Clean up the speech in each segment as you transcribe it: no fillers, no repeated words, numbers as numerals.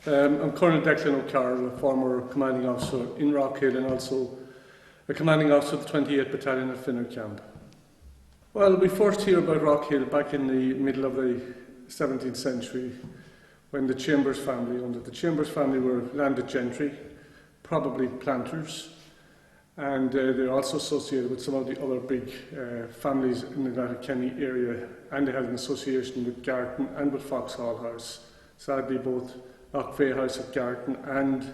I'm Colonel Declan O'Carroll, a former commanding officer in Rockhill and also a commanding officer of the 28th Battalion at Finner Camp. Well, we first hear about Rockhill back in the middle of the 17th century when the Chambers family, under the Chambers family, were landed gentry, probably planters, and they're also associated with some of the other big families in the Letterkenny area, and they had an association with Garton and with Foxhall House. Sadly, both Rockhill House at Garton and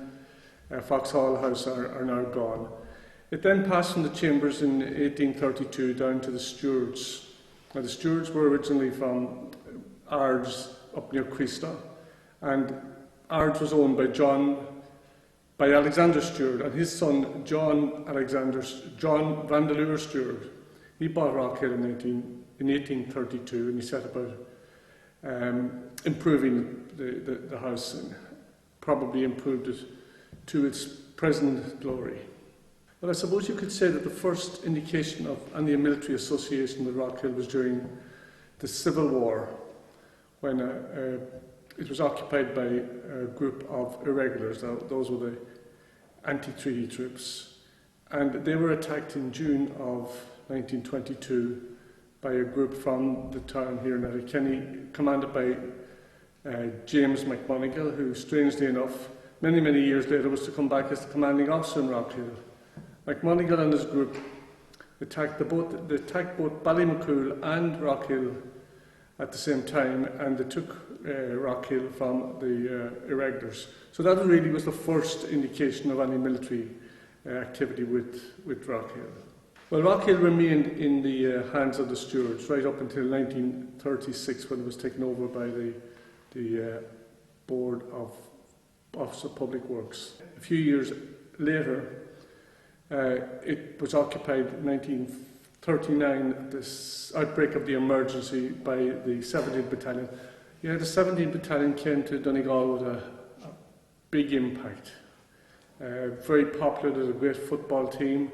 Foxhall House are now gone. It then passed from the Chambers in 1832 down to the Stewards. Now, the Stewards were originally from Ards up near Crista, and Ards was owned by Alexander Stewart, and his son John Vandeleur Stewart. He bought Rockhill in 1832, and he set about improving the house and probably improved it to its present glory. But I suppose you could say that the first indication of any military association with Rockhill was during the Civil War, when it was occupied by a group of irregulars. Those were the anti-treaty troops, and they were attacked in June of 1922 by a group from the town here in Letterkenny, commanded by James McMonigal, who, strangely enough, many years later was to come back as the commanding officer in Rockhill. McMonigal and his group attacked both Ballymacool and Rockhill at the same time, and they took Rockhill from the irregulars. So that really was the first indication of any military activity with Rockhill. Well, Rockhill remained in the hands of the Stewards right up until 1936, when it was taken over by the Board of Office of Public Works. A few years later, it was occupied in 1939, this outbreak of the emergency, by the 17th Battalion. Yeah, the 17th Battalion came to Donegal with a big impact. Very popular, there's a great football team,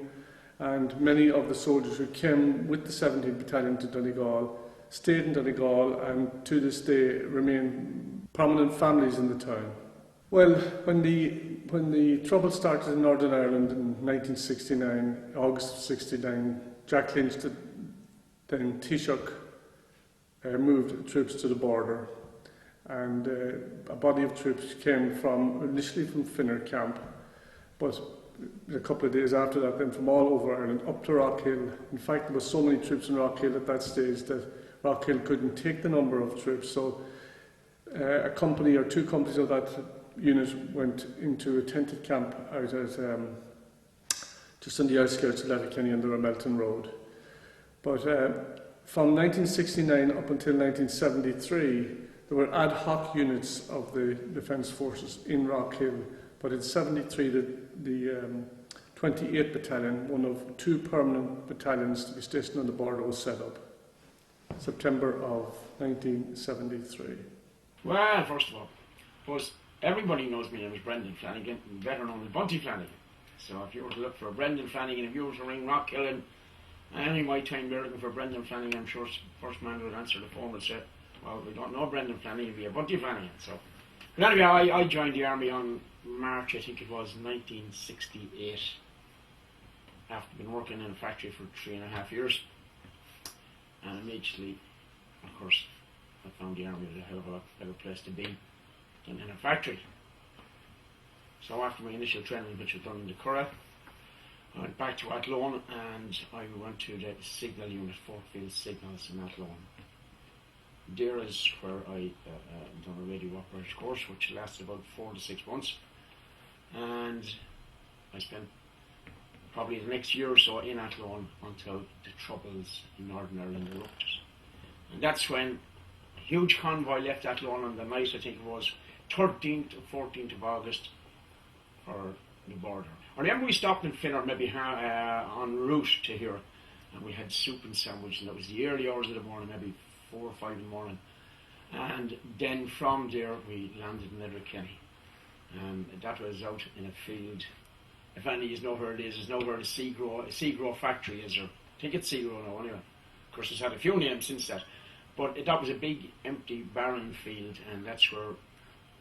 and many of the soldiers who came with the 17th Battalion to Donegal stayed in Donegal and to this day remain prominent families in the town. Well, when the trouble started in Northern Ireland in 1969, August 69, Jack Lynch, then Taoiseach, moved troops to the border, and a body of troops came initially from Finner Camp, but a couple of days after that then from all over Ireland up to Rockhill. In fact, there were so many troops in Rockhill at that stage that Rockhill couldn't take the number of troops, so a company or two companies of that unit went into a tented camp out at just on the outskirts of Letterkenny on the Ramelton Road. But from 1969 up until 1973, there were ad hoc units of the Defence Forces in Rockhill. But in 73, the 28th Battalion, one of two permanent battalions to be stationed on the border, was set up. September of 1973. Well, first of all, everybody knows me as Brendan Flanagan, better known as Bunty Flanagan. So if you were to look for Brendan Flanagan, if you were to ring Rockhill and any my time there looking for Brendan Flanagan, I'm sure first man who would answer the phone would say, well, we don't know Brendan Flanagan, it'd be a Bunty Flanagan. So, but anyway, I joined the army on March, I think it was, 1968, after being working in a factory for 3.5 years. And immediately, of course, I found the army was a hell of a lot better place to be than in a factory. So after my initial training, which was done in the Curragh, I went back to Athlone and I went to the signal unit, Fort Field Signals in Athlone. There is where I done a radio operations course, which lasted about 4 to 6 months, and I spent probably the next year or so in Athlone until the troubles in Northern Ireland erupted. And that's when a huge convoy left Athlone on the night, I think it was 13th or 14th of August, for the border. I remember we stopped in Finner maybe en route to here, and we had soup and sandwich, and that was the early hours of the morning, maybe 4 or 5 in the morning. And then from there we landed in Letterkenny. That was out in a field. If any of you know where it is, there's nowhere the Seagrow factory is, or I think it's Seagrow now anyway. Of course, it's had a few names since that. But that was a big empty barren field, and that's where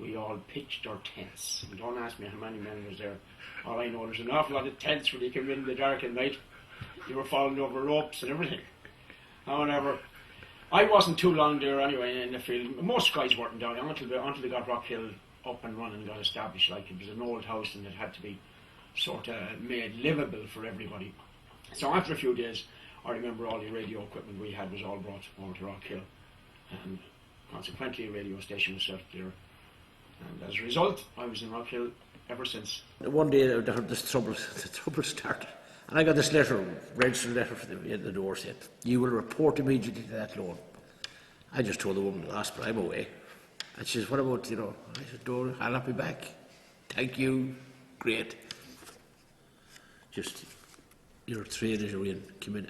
we all pitched our tents. And don't ask me how many men was there. All I know, there's an awful lot of tents when you come in the dark at night. You were falling over ropes and everything. However, I wasn't too long there anyway in the field. Most guys weren't down until they got Rockhill up and running, got established. Like, it was an old house and it had to be sort of made livable for everybody. So after a few days, I remember all the radio equipment we had was all brought over to Rockhill, and consequently a radio station was set up there. And as a result, I was in Rockhill ever since. One day the trouble started, and I got this letter, registered letter in the door saying, "You will report immediately to that loan." I just told the woman in the hospital, "I'm away." And she says, "What about, you know?" I said, "No, I'll not be back. Thank you, great." Just, your trade as you're in,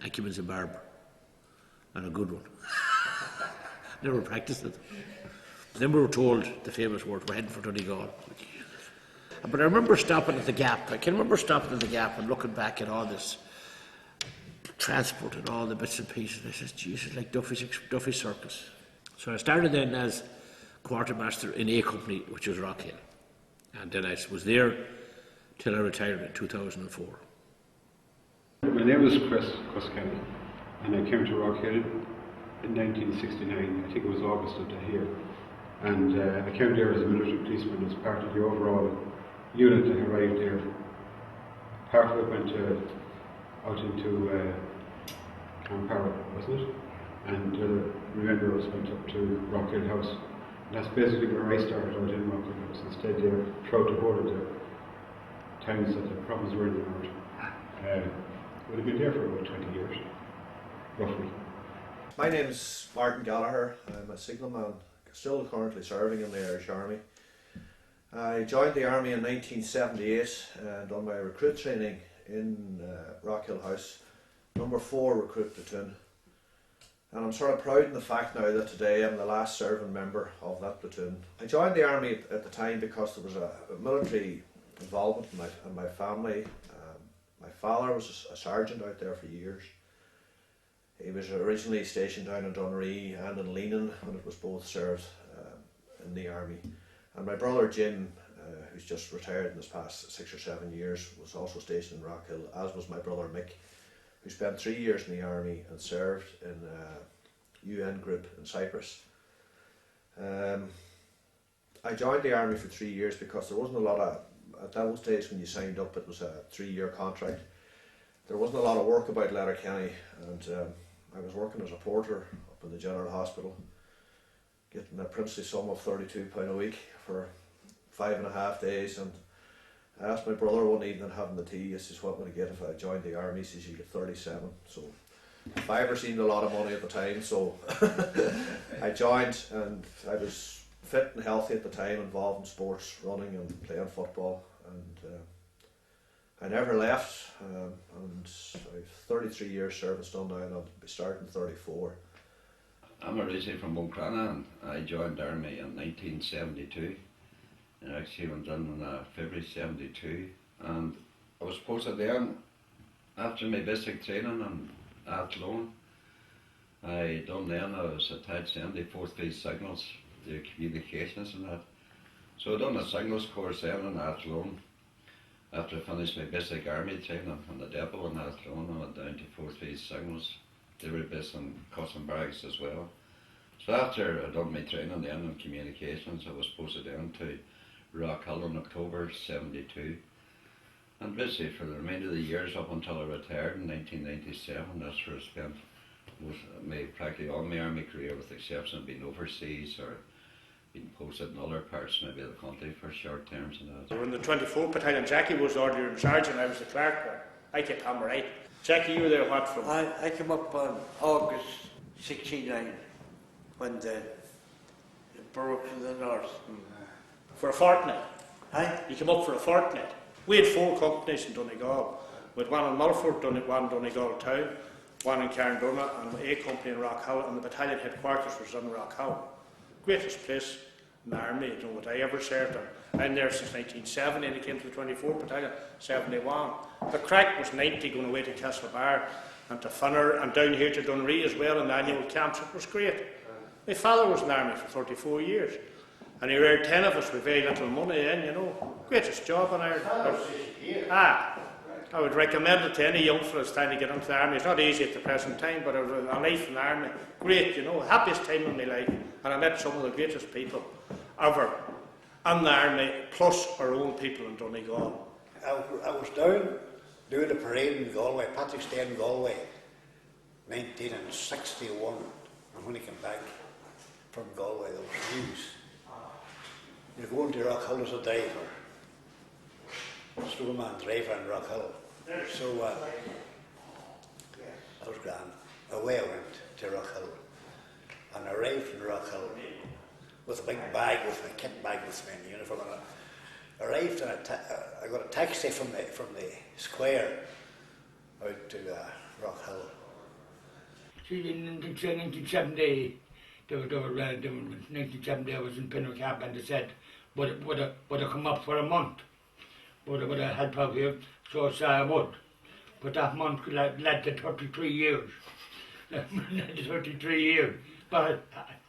I came in as a barber, and a good one. Never practiced it. Then we were told the famous word, we're heading for Donegal. But I remember stopping at the Gap. I can remember stopping at the Gap and looking back at all this transport and all the bits and pieces. I said, Jesus, like Duffy's Circus. So I started then as quartermaster in A Company, which was Rockhill. And then I was there till I retired in 2004. My name is Chris Kenny, and I came to Rockhill in 1969. I think it was August of that year. And I came there as a military policeman as part of the overall unit that arrived there. Part of it went out into Campara, wasn't it? And remember, us went up to Rockhill House. And that's basically where I started out in Rockhill House. Instead, there throughout the whole of the towns that the province were in the north. Would have been there for about 20 years, roughly. My name is Martin Gallagher. I'm a signalman, still currently serving in the Irish Army. I joined the Army in 1978 and done my recruit training in Rockhill House, number 4 recruit platoon. And I'm sort of proud in the fact now that today I'm the last serving member of that platoon. I joined the Army at the time because there was a military involvement in my family. My father was a sergeant out there for years. He was originally stationed down in Dunree and in Leanan when it was both served in the Army. And my brother Jim, who's just retired in his past 6 or 7 years, was also stationed in Rockhill, as was my brother Mick, who spent 3 years in the Army and served in a UN group in Cyprus. I joined the Army for 3 years because there wasn't a lot of, at those days when you signed up, it was a 3-year contract. There wasn't a lot of work about Letterkenny, and I was working as a porter up in the General Hospital, getting a princely sum of £32 a week for 5.5 days. And I asked my brother one evening having the tea, he says, "What would I get if I joined the Army?" He says, "You get 37. So 5 seemed a lot of money at the time, so I joined, and I was fit and healthy at the time, involved in sports, running and playing football, and I never left, and I've 33 years service done now, and I'll be starting 34. I'm originally from Buncrana, and I joined the Army in 1972. And actually went in February 72, and I was posted there after my basic training in Athlone. I done then, I was attached then to 4th Phase Signals, the communications and that. So I done a signals course then in Athlone. After I finished my basic army training from the depot in Athlone, I went down to 4th Phase Signals. They were based in Custom Barracks as well. So after I done my training then in communications, I was posted down to Rockhill in October 72. And basically for the remainder of the years up until I retired in 1997, that's where I spent practically all my army career, with the exception of being overseas or being posted in other parts maybe of the country for short terms and that. We were in the 24th Battalion. Jackie was order in sergeant, I was the clerk one. I kept on right. Jackie, you were there what from? I came up on August 69 when the broke to the north. For a fortnight. Aye. You came up for a fortnight. We had 4 companies in Donegal. We had one in Mulford, one in Donegal town, one in Carndonagh, and A Company in Rockhill, and the battalion headquarters was in Rockhill. Greatest place in the army, you know, what I ever served in. I'm there since 1970, and I came to the 24th Battalion, 71. The crack was 90 going away to Castlebar and to Funner and down here to Dunree as well in the annual camps. It was great. My father was in the army for 34 years. And he reared 10 of us with very little money in, you know. Greatest job in Ireland. I would recommend it to any young fellas trying to get into the army. It's not easy at the present time, but a life in the army, great, you know, happiest time of my life. And I met some of the greatest people ever in the army, plus our own people in Donegal. I was down doing a parade in Galway, Patrick's Day in Galway, 1961. And when he came back from Galway, there was news. You're going to Rockhill as a driver. Snowman driver in Rockhill. So that was grand. Away I went to Rockhill and I arrived in Rockhill with a big bag, with my kit bag with me in the uniform. And I arrived and I got a taxi from the square out to Rockhill. See, in 1970, 1970 I was in Pinnercap and they said, would I come up for a month? Would I help out here? So I said I would. But that month led to 33 years. Led to 33 years. But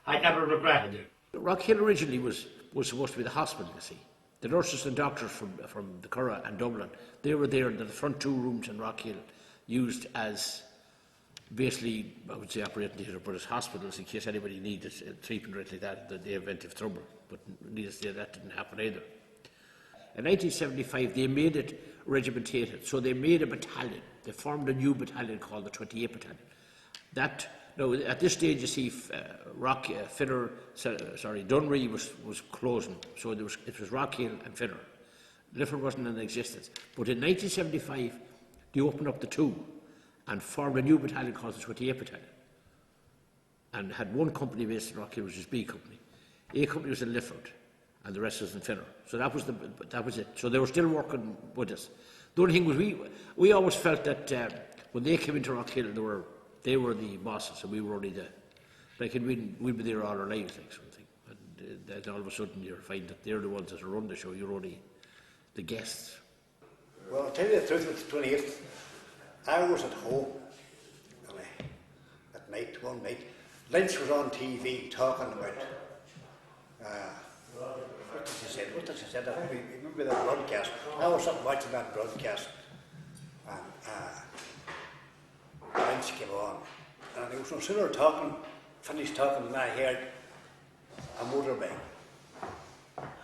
I never regretted it. Rockhill originally was supposed to be the hospital, you see. The nurses and doctors from the Curragh and Dublin, they were there in the front two rooms in Rockhill, used as basically, I would say operating theatre, but as hospitals in case anybody needed treatment or anything like that in the event of trouble. But needless to say, that didn't happen either. In 1975, they made it regimentated, so they made a battalion. They formed a new battalion called the 28th Battalion. Now, at this stage, you see, Dunree was closing, so it was Rockhill and Finner. Lifford wasn't in existence. But in 1975, they opened up the two and formed a new battalion called the 28th Battalion. And had one company based in Rockhill, which was B Company. A Company was in Lifford, and the rest was in Finner. So that was it. So they were still working with us. The only thing was we always felt that when they came into Rockhill, they were the bosses, and we were only we'd be there all our lives, like something. And then all of a sudden you find that they're the ones that run the show. You're only the guests. Well, I'll tell you the truth with the 28th. I was at home at night, one night. Lynch was on TV talking about what did she say? I think we remember that broadcast. I was up watching that broadcast, and Lynch came on, and he was no sooner finished talking, than I heard a motorbike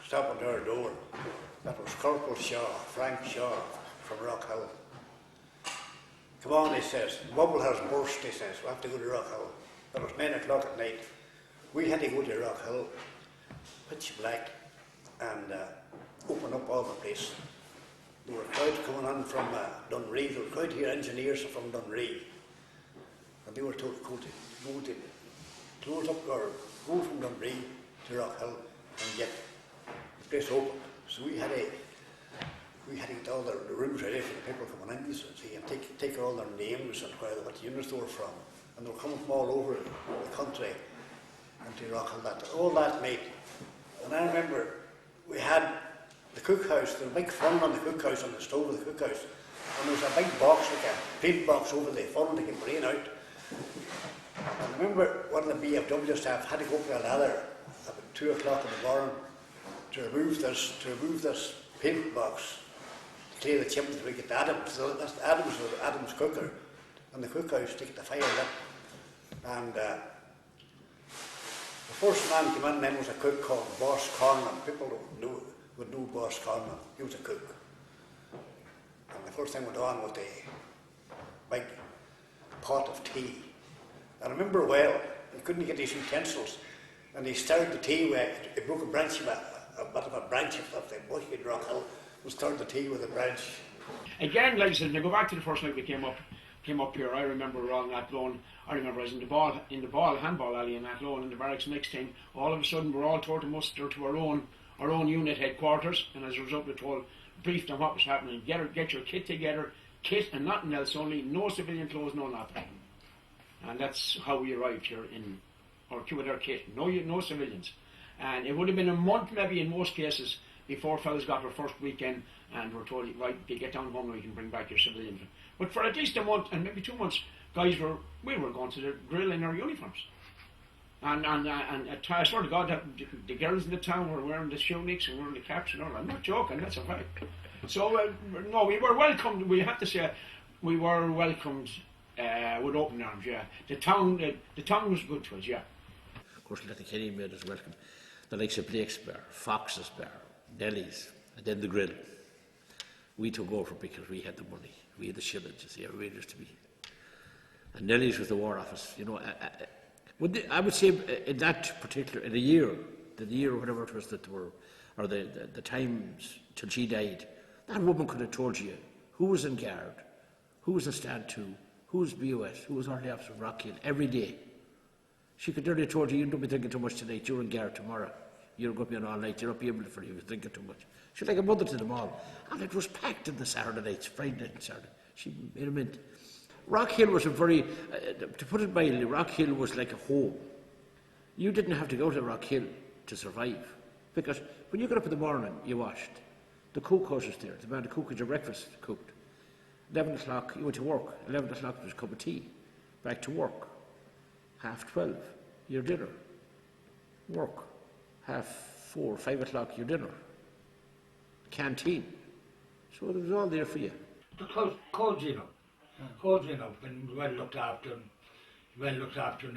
stop at our door. That was Corporal Shaw, Frank Shaw from Rockhill. Come on, he says, the bubble has burst, he says, we have to go to Rockhill. It was 9 o'clock at night. We had to go to Rockhill, pitch black, and open up all the place. There were crowds coming on from Dunree. There were crowd here, engineers from Dunree. And they were told to go to close up or go from Dunree to Rockhill and get the place open. So we had to get all the rooms ready for the people coming in, so see, and take all their names and what units they were from. And they were coming from all over the country into Rockhill all that night. And I remember we had the cookhouse, there was a big funnel on the cookhouse, on the stove of the cookhouse. And there was a big box, like a paint box over the funnel to get rain out. And I remember one of the BFW staff had to go up a ladder about 2 o'clock in the morning to remove this paint box, to clear the chimney to get Adams. So that's Adams cooker, and the cookhouse to get the fire lit. And the first man came in then was a cook called Boss Conlon. People would know Boss Conlon. He was a cook. And the first thing went on was the big pot of tea. I remember well, he couldn't get his utensils, and he stirred the tea with, he broke a branch of a bit of a branch of the bush in Rockhill, and stirred the tea with a branch. Again, like I said, to go back to the first night we came up here, I remember we were on Athlone. I remember I was in the handball alley in Athlone in the barracks mixed team. All of a sudden we're all told to muster to our own unit headquarters, and as a result we're told, briefed on what was happening, get your kit together, kit and nothing else only, no civilian clothes, no nothing. And that's how we arrived here with our kit, no civilians. And it would have been a month maybe in most cases before fellas got their first weekend and were told, right, you get down home now, you can bring back your civilians. But for at least a month and maybe 2 months, we were going to the drill in our uniforms. And I swear to God that the girls in the town were wearing the tunics and wearing the caps and all. I'm not joking, that's a fact. So, no, we were welcomed, we have to say, we were welcomed with open arms, yeah. The town was good to us, yeah. Of course, Letterkenny made us welcome. The likes of Blake's Bar, Fox's Bar, Nelly's, and then the Grill. We took over because we had the money. We had the shillings, you see, everybody used to be. And Nelly's was the War Office, you know. I would say in that particular, in the year whatever it was that there were, or the times till she died, that woman could have told you who was in guard, who was in stand 2, who was BOS, who was Army Officer of Rockhill every day. She could nearly have told you, you don't be thinking too much tonight, you're in guard tomorrow. You're going to be on all night, you're not be able for you, you're thinking too much. She was like a mother to them all. And it was packed in the Saturday nights, Friday night and Saturday. She made a mint. Rockhill was a very, to put it mildly, Rockhill was like a home. You didn't have to go to Rockhill to survive. Because when you got up in the morning, you washed. The cook house was there. The man to cook your breakfast cooked. 11 o'clock, you went to work. 11 o'clock, there was a cup of tea. Back to work. 12:30, your dinner. Work. 4:30, 5 o'clock, your dinner. Canteen. So it was all there for you. The cold, you know. Cold, you know, when well looked after and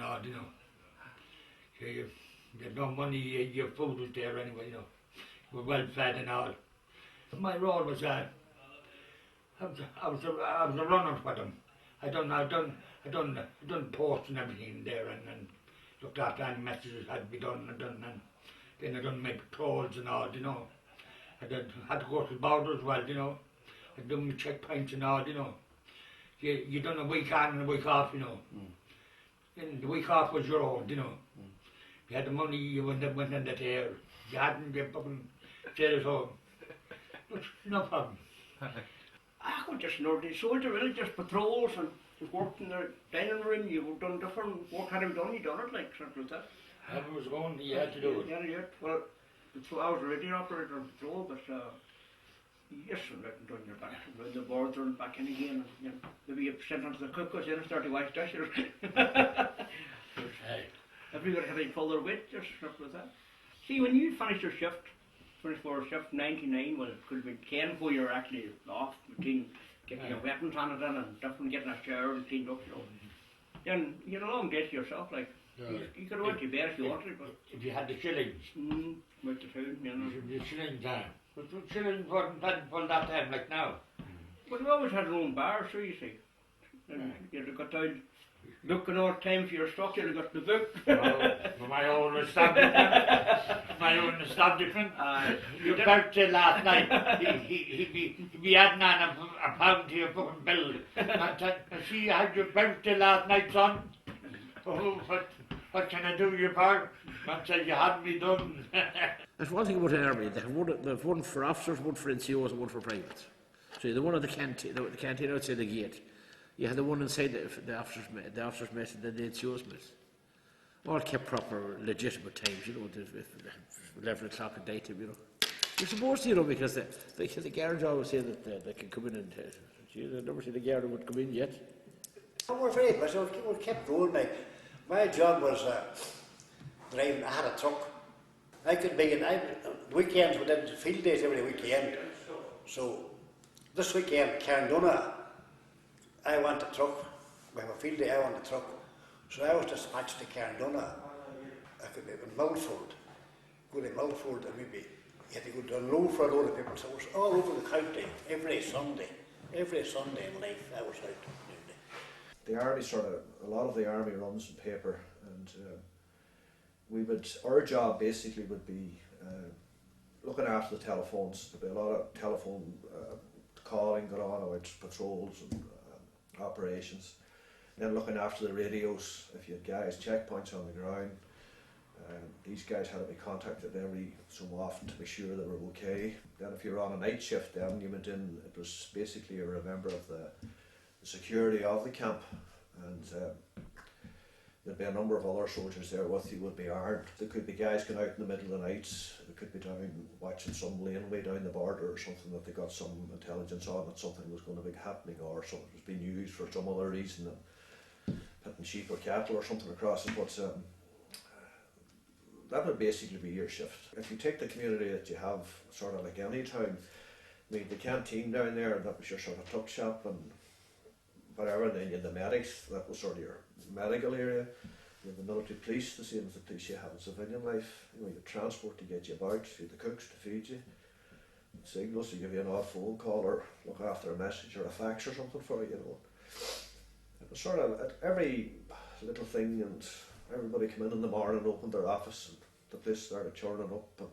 all, you know. You had no money, your food was there anyway, you know. You were well fed and all. My role was I was a runner for them. I done posts and everything there and looked after any messages had to be done and then I done my patrols and all, you know. I had to go to the border as well, you know. I done my checkpoints and all, you know. You done a week on and a week off, you know. And the week off was your own, you know. You had the money, you went in the tail. You hadn't, you fucking stayed at home. But no problem. I could just know the soldier really just patrols and just worked in the dining room. You done different work. Had you done it like something like that. If it was going, you had to do it. Yeah. Well, I was a radio operator on patrol, but yes, and done your back around the border and back in again. And, you know, maybe you sent onto the cook house and start to wash dishes. Everybody had to pull their weight, just stuff like that. See, when you finished your shift, finished for shift 99, well, it could have been 10 before you were actually off, between getting your weapons on it and different, getting a shower and cleaned up, you know. Then you had a long day to yourself, like. You could have went to bed if you wanted, but. If you had the shillings. Went to food, you know. The shilling time. But the shillings wasn't plentiful that time like now. But we always had our own bar, so you see. And you'd have got down, looking all the time for your stock, you'd have got the book. For my own establishment. Your birthday last night, he'd be adding on a pound to your fucking bill. See, you had your birthday last night, son. Oh, what can I do you for? Man said you hadn't me done. There's one thing about an army, they have one for officers, one for NCOs and one for privates. So you had the one at the canteen outside the gate. You had the one inside the officers' mess and then the NCOs' mess. All kept proper, legitimate times, you know, 11 o'clock at night, you know. You're supposed to, you know, because the guards always say that they can come in and I've never seen a guard would come in yet. I'm afraid, but we kept going. My job was driving. I had a truck. I could be in weekends. We did field days every weekend. So this weekend, Carndona, I want a truck. We have a field day. I want a truck. So I was dispatched to Carndona. I could be in Mountford. Go to Mountford and you had to go to unload for a load of people. So it was all over the county every Sunday. Every Sunday in life I was out. The army a lot of the army runs in paper, and our job basically would be looking after the telephones. There'd be a lot of telephone calling going on about patrols and operations. Then looking after the radios, if you had guys, checkpoints on the ground. These guys had to be contacted every so often to make sure they were okay. Then if you were on a night shift, then you went in, it was basically a member of the security of the camp, and there'd be a number of other soldiers there with you, would be armed. There could be guys going out in the middle of the night, they could be down watching some laneway down the border or something that they got some intelligence on that something was going to be happening or something was being used for some other reason, putting sheep or cattle or something across it. But that would basically be your shift. If you take the community that you have, sort of like any town, I mean, the canteen down there, that was your sort of tuck shop and whatever, and then you had the medics, that was sort of your medical area. You have the military police, the same as the police you have in civilian life. You know, you have transport to get you about, you have the cooks to feed you, signals to give you an odd phone call or look after a message or a fax or something for you, you know. It was sort of at every little thing, and everybody come in the morning and opened their office, and the place started churning up, and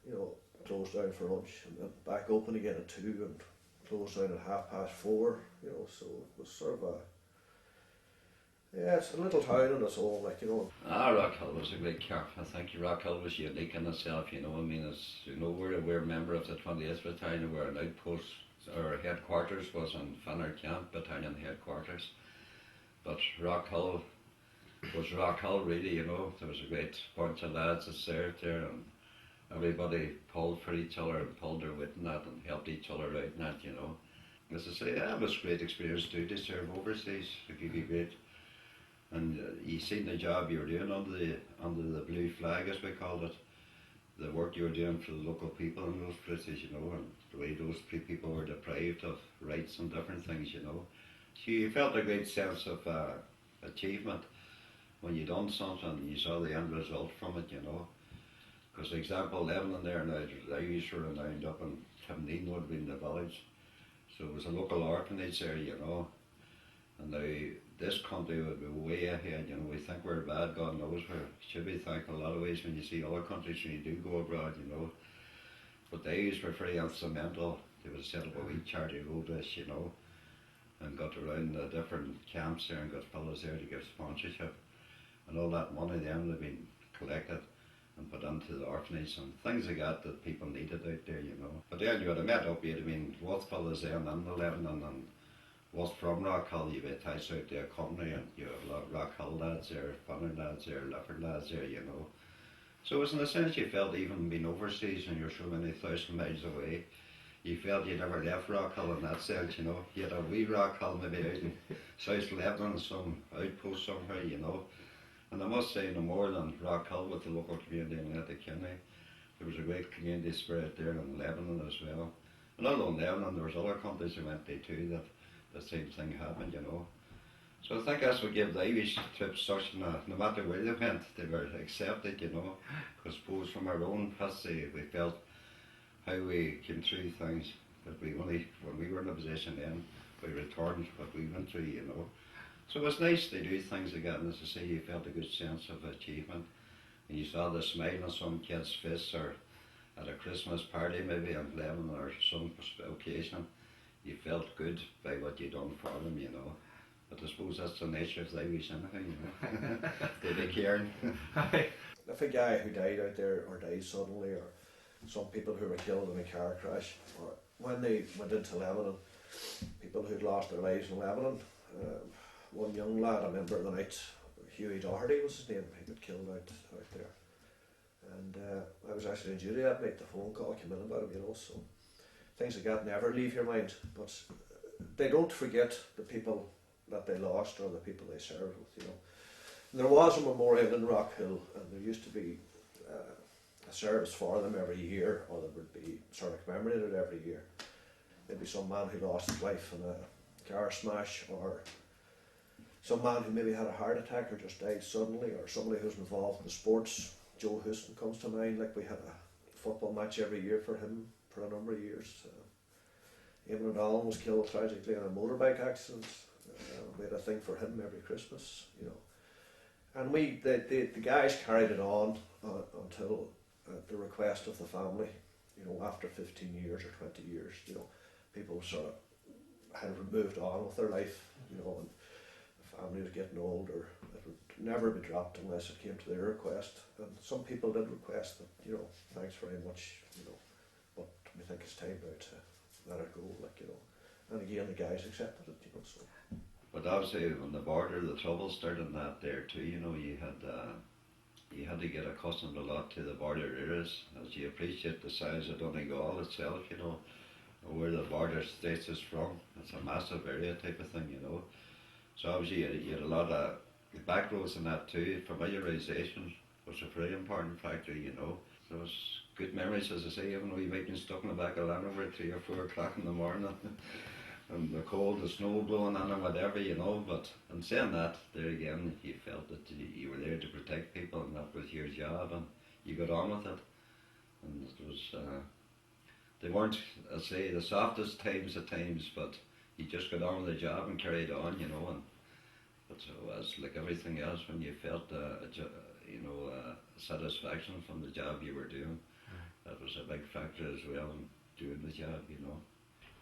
you know, closed down for lunch, and then back open again at 2, and closed down at 4:30, you know. So it was sort of a, yeah, it's a little town on its own, like, you know. Rockhill was a great camp. I think Rockhill was unique in itself, you know. I mean, as you know, we're a member of the 28th Battalion. We're an outpost. Our headquarters was in Fundraising Battalion headquarters. But Rockhill was Rockhill, really, you know. There was a great bunch of lads that served there, and everybody pulled for each other and pulled their weight in that and helped each other out in that, you know. As I say, yeah, it was a great experience too to serve overseas. It could be great. And you seen the job you were doing under the blue flag, as we called it. The work you were doing for the local people in those places, you know, and the way those people were deprived of rights and different things, you know. So you felt a great sense of achievement when you done something and you saw the end result from it, you know. Because, for example, Lebanon there now, the Irish were renowned up in Kimneen would have been the village. So it was a local orphanage there, you know. And now this country would be way ahead, you know. We think we're bad, God knows we should be thankful in a lot of ways when you see other countries when you do go abroad, you know. But the Irish were very instrumental. They would set up a wee charity road race, you know, and got around the different camps there and got fellas there to give sponsorship. And all that money then would have been collected and put into the orphanage and things like that people needed out there, you know. But then you would have met up, you'd have been what fellas there in the Lebanon and was from Rockhill. You would attach out to a company and you have a lot of Rockhill lads there, Funner lads there, Lifford lads there, you know. So it was in a sense you felt even being overseas and you're so many thousand miles away, you felt you never left Rockhill in that sense, you know. You had a wee Rockhill maybe out in South Lebanon, some outpost somewhere, you know. And I must say no more than Rockhill with the local community in Letterkenny. There was a great community spirit there in Lebanon as well. And not only Lebanon, there was other countries we went to too that the same thing happened, you know. So I think that's what gave the Irish trip such no matter where they went, they were accepted, you know. Because suppose from our own history we felt how we came through things, that we only, when we were in a position then, we returned what we went through, you know. So it was nice to do things again, and as I say, you felt a good sense of achievement. And you saw the smile on some kid's face, or at a Christmas party maybe in Lebanon or some occasion, you felt good by what you done for them, you know. But I suppose that's the nature of the Irish anything, you know. They be caring. If a guy who died out there or died suddenly, or some people who were killed in a car crash, or when they went into Lebanon, people who'd lost their lives in Lebanon, one young lad, I remember the night, Hughie Doherty was his name, he got killed out there. And I was actually in duty that night, the phone call came in about him, you know, so things like that never leave your mind. But they don't forget the people that they lost or the people they served with, you know. And there was a memorial in Rockhill, and there used to be a service for them every year, or there would be sort of commemorated every year. Maybe some man who lost his life in a car smash, or some man who maybe had a heart attack or just died suddenly, or somebody who's involved in the sports. Joe Houston comes to mind, like we had a football match every year for him for a number of years. Eamon O'Donnell was killed tragically in a motorbike accident. We had a thing for him every Christmas, you know. And the guys carried it on until the request of the family, you know, after 15 years or 20 years, you know, people sort of had moved on with their life, you know, and the family was getting older. It would never be dropped unless it came to their request. And some people did request that, you know, thanks very much, you know, but we think it's time now to let it go, like, you know. And again, the guys accepted it, you know, so. But obviously, on the border, the trouble started in that there too. You know, you had to get accustomed a lot to the border areas as you appreciate the size of Donegal itself. You know, where the border states is from. It's a massive area type of thing. You know, so obviously you had a lot of back roads in that too, familiarisation was a very important factor, you know. So it's good memories, as I say, even though you might be stuck in the back of Land Rover at 3 or 4 o'clock in the morning and the cold, the snow blowing on and whatever, you know. But in saying that, there again, you felt that you were there to protect people and that was your job and you got on with it. And it was, they weren't, I say, the softest times at times, but you just got on with the job and carried on, you know. And but it was like everything else when you felt, satisfaction from the job you were doing. That was a big factor as well in doing the job, you know.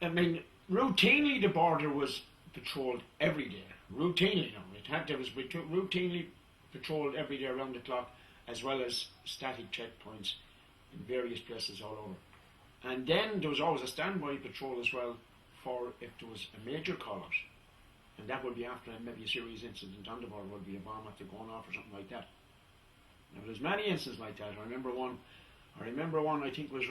I mean, routinely the border was patrolled every day. Routinely, it was routinely patrolled every day around the clock, as well as static checkpoints in various places all over. And then there was always a standby patrol as well for if there was a major call-out. And that would be after maybe a serious incident on the border, would be a bomb after going off or something like that. Now there's many instances like that. I remember one, I think it was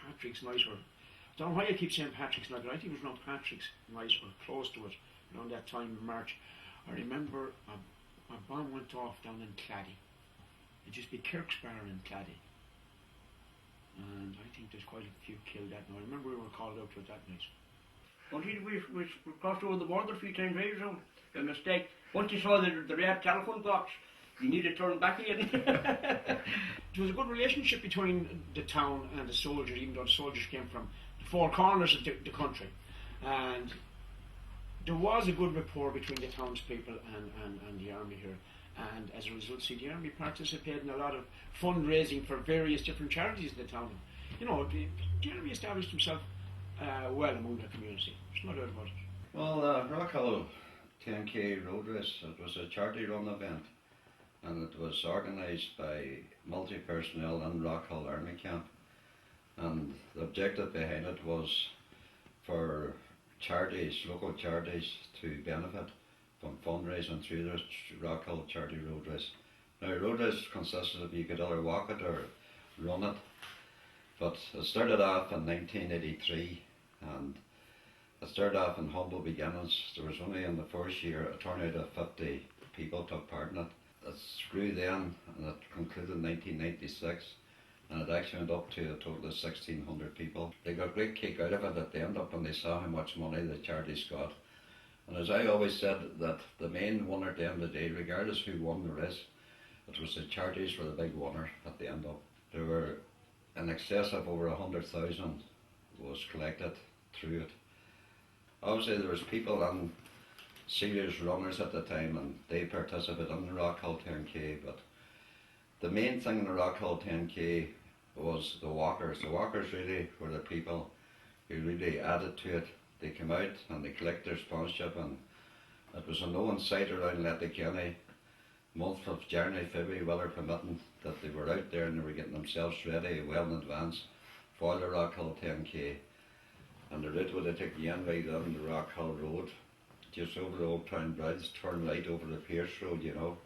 Patrick's night, or I don't know why I keep saying Patrick's night, but I think it was around Patrick's night or close to it, around that time in March. I remember a bomb went off down in Clady. It'd just be Kirksbar in Clady. And I think there's quite a few killed that night. I remember we were called out to it that night. We crossed over the border a few times, right? So a mistake. Once you saw the red telephone box, you need to turn back again. There was a good relationship between the town and the soldiers, even though the soldiers came from the four corners of the country. And there was a good rapport between the townspeople and the army here. And as a result, the army participated in a lot of fundraising for various different charities in the town. You know, the army established himself well among the community. There's no doubt about it. Well, Rockhill 10k road race, it was a charity run event, and it was organised by multi-personnel in Rockhill Army Camp, and the objective behind it was for charities, local charities, to benefit from fundraising through the Rockhill charity road race. Now, road race consisted of you could either walk it or run it, but it started off in 1983, and it started off in humble beginnings. There was only in the first year a turnout of 50 people took part in it. It grew then, and it concluded in 1996, and it actually went up to a total of 1,600 people. They got a great kick out of it at the end up when they saw how much money the charities got. And as I always said, that the main winner at the end of the day, regardless who won the race, it was the charities were the big winner at the end of. There were in excess of over 100,000 was collected through it. Obviously there was people and serious runners at the time, and they participated in the Rockhill 10k, but the main thing in the Rockhill 10k was the walkers. The walkers really were the people who really added to it. They came out and they collected their sponsorship, and it was a known sight around Letterkenny, month of January, February, weather permitting, that they were out there and they were getting themselves ready well in advance for the Rockhill 10k. And the route would have taken you in right down the Rockhill Road, just over the Old Town Bridge, turn right over the Pierce Road, you know.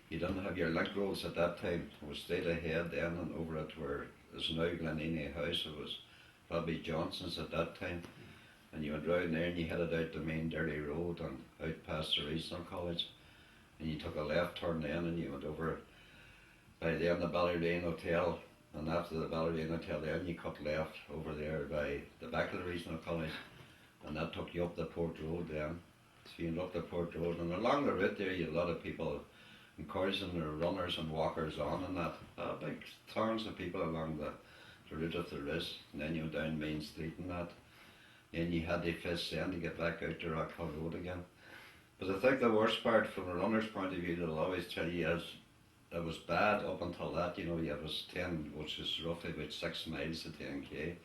You didn't have your link roads at that time. It was straight ahead then and over it where there's now Glenini House. It was probably Johnson's at that time. And you went round there and you headed out the main Derry Road and out past the Regional College. And you took a left turn then and you went over by then the Ballyrain Hotel. And after the Ballyrain Hotel then you cut left over there by the back of the Regional College. And that took you up the Port Road then. So you went up the Port Road, and along the route there you had a lot of people encouraging their runners and walkers on, and that big throngs of people along the route of the race. And then you went down Main Street and that. And you had the fists then to get back out to Rockhill Road again. But I think the worst part from a runner's point of view, they'll always tell you is it was bad up until that, you know, it was 10, which is roughly about 6 miles to 10k.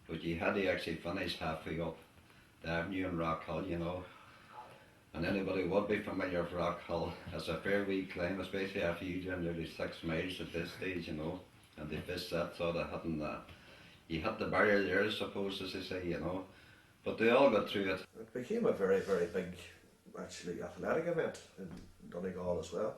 But you had to actually finish halfway up the avenue in Rockhill, you know. And anybody would be familiar with Rockhill. It's a fair wee climb, especially after you doing nearly 6 miles at this stage, you know. And they fist that sort of hitting you hit the barrier there, I suppose, as they say, you know. But they all got through it. It became a very, very big, actually, athletic event in Donegal as well.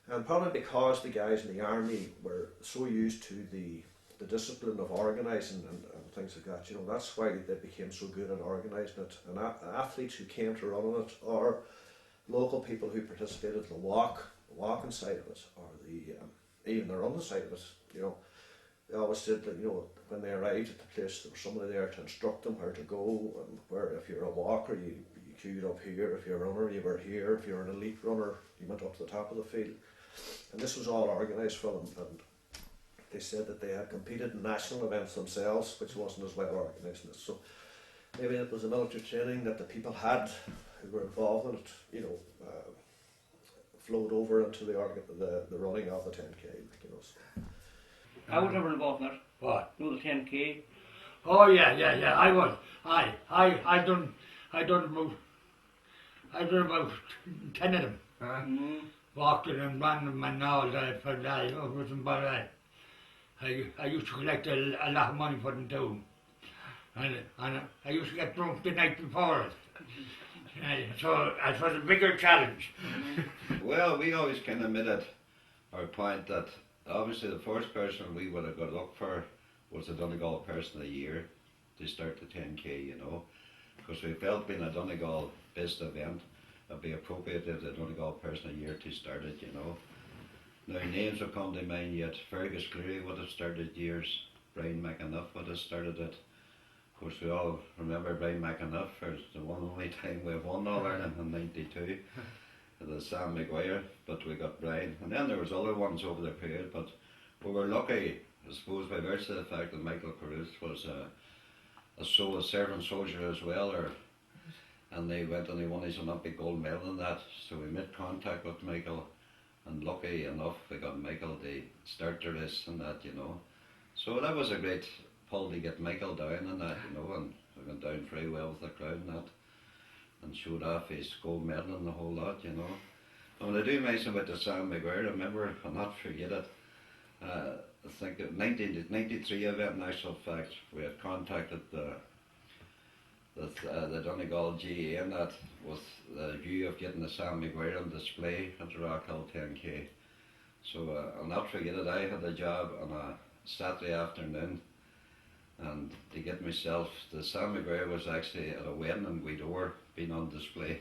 And probably because the guys in the army were so used to the discipline of organising and things like that, you know, that's why they became so good at organising it. And athletes who came to run on it, or local people who participated, the walking side of it, or the even the running side of it. You know, they always said that, you know, when they arrived at the place, there was somebody there to instruct them where to go, and where, if you're a walker, you queued up here, if you're a runner, you were here, if you're an elite runner, you went up to the top of the field. And this was all organised for them, and they said that they had competed in national events themselves, which wasn't as well organised as this. So maybe it was a military training that the people had who were involved in it, you know, flowed over into the running of the 10K, you know. So. I was never involved in that. What? You know, the 10K. Oh yeah. I was. I done about 10 of them. Walked and ran them and all that for that. It wasn't bad. I used to collect a lot of money for them too. And I used to get drunk the night before it. So it was a bigger challenge. Well, we always kind of made it our point that obviously the first person we would have got up for was the Donegal Person of the Year to start the 10K, you know, because we felt being a Donegal based event, it'd be appropriate if the Donegal Person of the Year to start it, you know. Now names have come to mind yet. Fergus Cleary would have started years, Brian McAnuff would have started it. Of course we all remember Brian McAnuff for the one only time we won All Ireland in '92. The Sam Maguire, but we got Brian. And then there was other ones over the period, but we were lucky, I suppose, by virtue of the fact that Michael Carruth was a servant soldier as well, and they went and they won his Olympic gold medal in that. So we made contact with Michael, and lucky enough we got Michael to start the race and that, you know. So that was a great pull to get Michael down and that, you know, and we went down very well with the crowd and that, and showed off his gold medal and the whole lot, you know. And when I do mention about the Sam Maguire, I remember, I'll not forget it, I think in 1993 event, in actual fact, we had contacted the Donegal GA and that with the view of getting the Sam Maguire on display at the Rockhill 10K. So I'll not forget it, I had a job on a Saturday afternoon, and to get myself, the Sam Maguire was actually at a wedding in Gweedore being on display.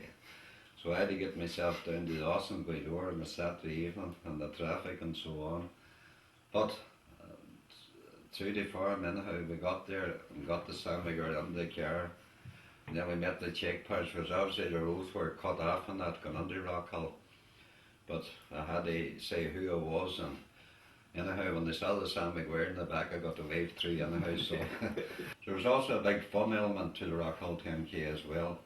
So I had to get myself down to the Austin Gweedore on a Saturday evening and the traffic and so on. But through the farm anyhow, we got there and got the Sam Maguire under the car. And then we met the checkpoints, because obviously the roads were cut off and that going under Rockhill. But I had to say who I was, and anyhow, when they saw the Sam Maguire in the back, I got to wave through anyhow. So there was also a big fun element to the Rockhill 10K as well.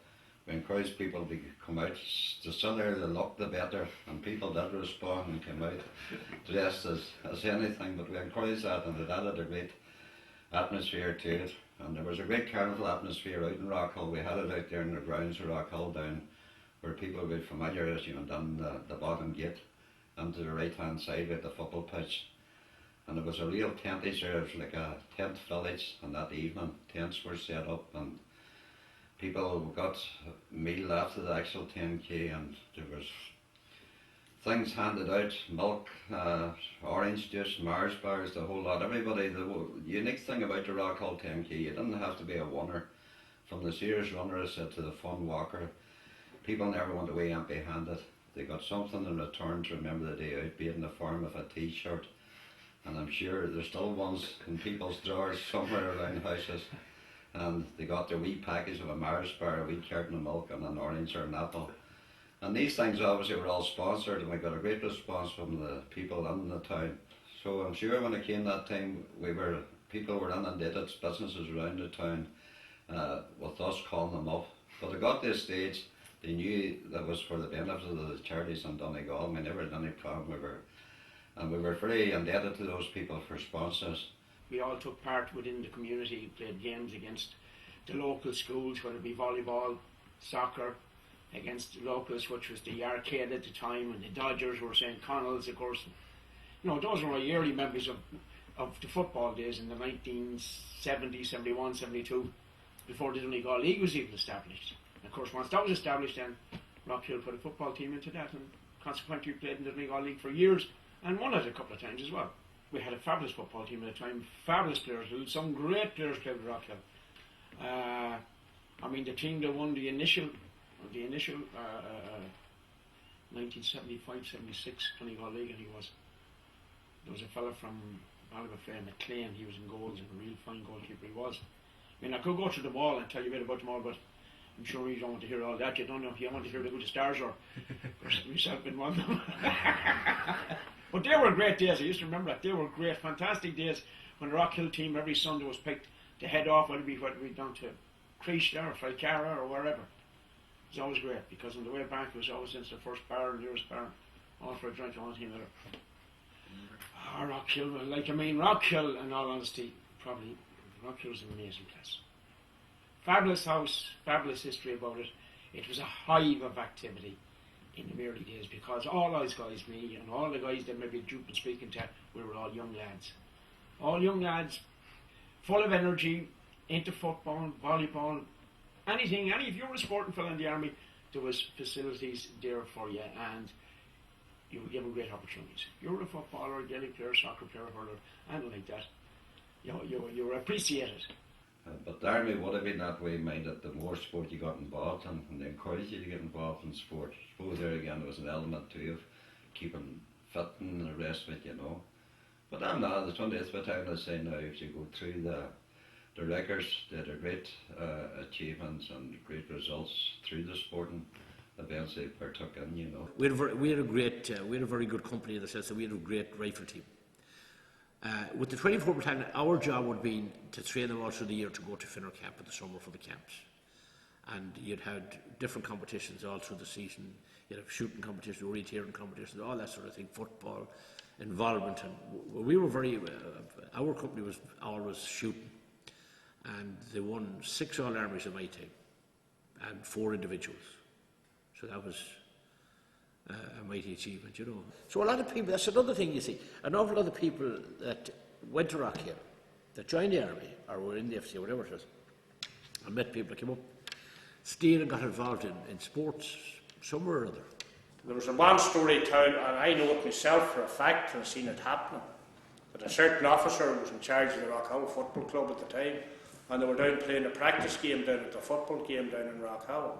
We encouraged people to come out. The sooner they looked, the better, and people did respond and came out dressed as anything. But we encouraged that, and it added a great atmosphere to it. And there was a great carnival atmosphere out in Rockhill. We had it out there in the grounds of Rockhill down, where people would be familiar as you went down the bottom gate, and to the right hand side with the football pitch. And it was a real tentage there. It was like a tent village, and that evening tents were set up and people got a meal after the actual 10K, and there was things handed out, milk, orange juice, Mars bars, the whole lot. Everybody, the unique thing about the Rockhill 10K, you didn't have to be a winner. From the serious runner, I said, to the fun walker, people never went away empty-handed. They got something in return to remember the day out, be it in the form of a t-shirt. And I'm sure there's still ones in people's drawers somewhere around houses. And they got their wee package of a Mars bar, a wee carton of milk, and an orange or an apple. And these things obviously were all sponsored, and we got a great response from the people in the town. So I'm sure when it came that time, people were inundated, businesses around the town, with us calling them up. But it got to a stage, they knew that was for the benefit of the charities in Donegal. We never had any problem. We were very indebted to those people for sponsors. We all took part within the community, played games against the local schools, whether it be volleyball, soccer, against the locals, which was the arcade at the time, and the Dodgers were St. Connell's, of course. You know, those were my early memories of the football days in the 1970, 71, 72, before the Donegal League was even established. And of course, once that was established, then Rockhill put a football team into that, and consequently played in the Donegal League for years, and won it a couple of times as well. We had a fabulous football team at the time, fabulous players, some great players played with Rockhill. I mean, the team that won the initial 1975, 76 Donegal League, and there was a fella from Ballybofey, McLean, he was in goals, and a real fine goalkeeper he was. I mean, I could go through them all and tell you a bit about them all, but I'm sure you don't want to hear all that. You don't know if you want to hear who the stars are. Myself been one of them. But they were great days. I used to remember that. They were great, fantastic days when the Rockhill team every Sunday was picked to head off, whether it be down to Creech or Falcara or wherever. It was always great because on the way back it was always into the first bar and nearest bar, all for a drink on one team another. Rockhill, Rockhill, in all honesty, probably Rockhill was an amazing place. Fabulous house, fabulous history about it. It was a hive of activity in the early days because all those guys, me and all the guys that maybe Duke been speaking to, we were all young lads. All young lads, full of energy, into football, volleyball, anything. If you were a sporting fellow in the army, there was facilities there for you and you were given great opportunities. If you were a footballer, a Gaelic player, soccer player, hurler, anything like that, you were appreciated. But the army would have been that way minded. The more sport you got involved in, and they encouraged you to get involved in sport. I suppose there again there was an element too of keeping fit and the rest of it, you know. But I'm not. The 20th Battalion, I say now, if you go through the records, they had a great achievements and great results through the sporting events they partook in, you know. We had a very good company in the sense that we had a great rifle team. With the 24 Battalion, our job would be to train them all through the year to go to Finner Camp in the summer for the camps. And you'd had different competitions all through the season. You'd have shooting competitions, orienteering competitions, all that sort of thing, football, involvement. And we were our company was always shooting. And they won 6 All-Armies in my time and 4 individuals. So that was a mighty achievement, you know. So a lot of people, that's another thing you see, an awful lot of people that went to Rockhill, that joined the army, or were in the FCA, whatever it is, I met people that came up, stayed and got involved in sports somewhere or other. There was a one-story town, and I know it myself for a fact, and I've seen it happening, that a certain officer was in charge of the Rockhill Football Club at the time, and they were down playing a practice game down at the football game down in Rockhill.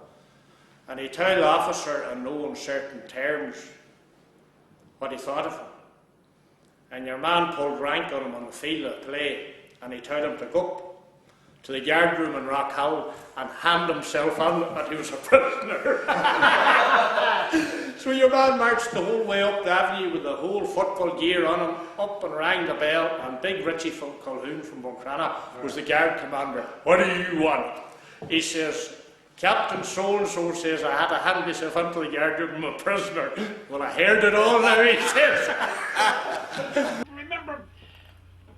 And he told the officer in no uncertain terms what he thought of him. And your man pulled rank on him on the field of play, and he told him to go up to the guard room in Rockhill and hand himself on that he was a prisoner. So your man marched the whole way up the avenue with the whole football gear on him, up and rang the bell, and big Richie from Colquhoun from Buncrana was the guard commander. What do you want? He says, Captain so-and-so says I had to hand myself onto the guard room, I'm a prisoner. Well, I heard it all now, he says. Remember,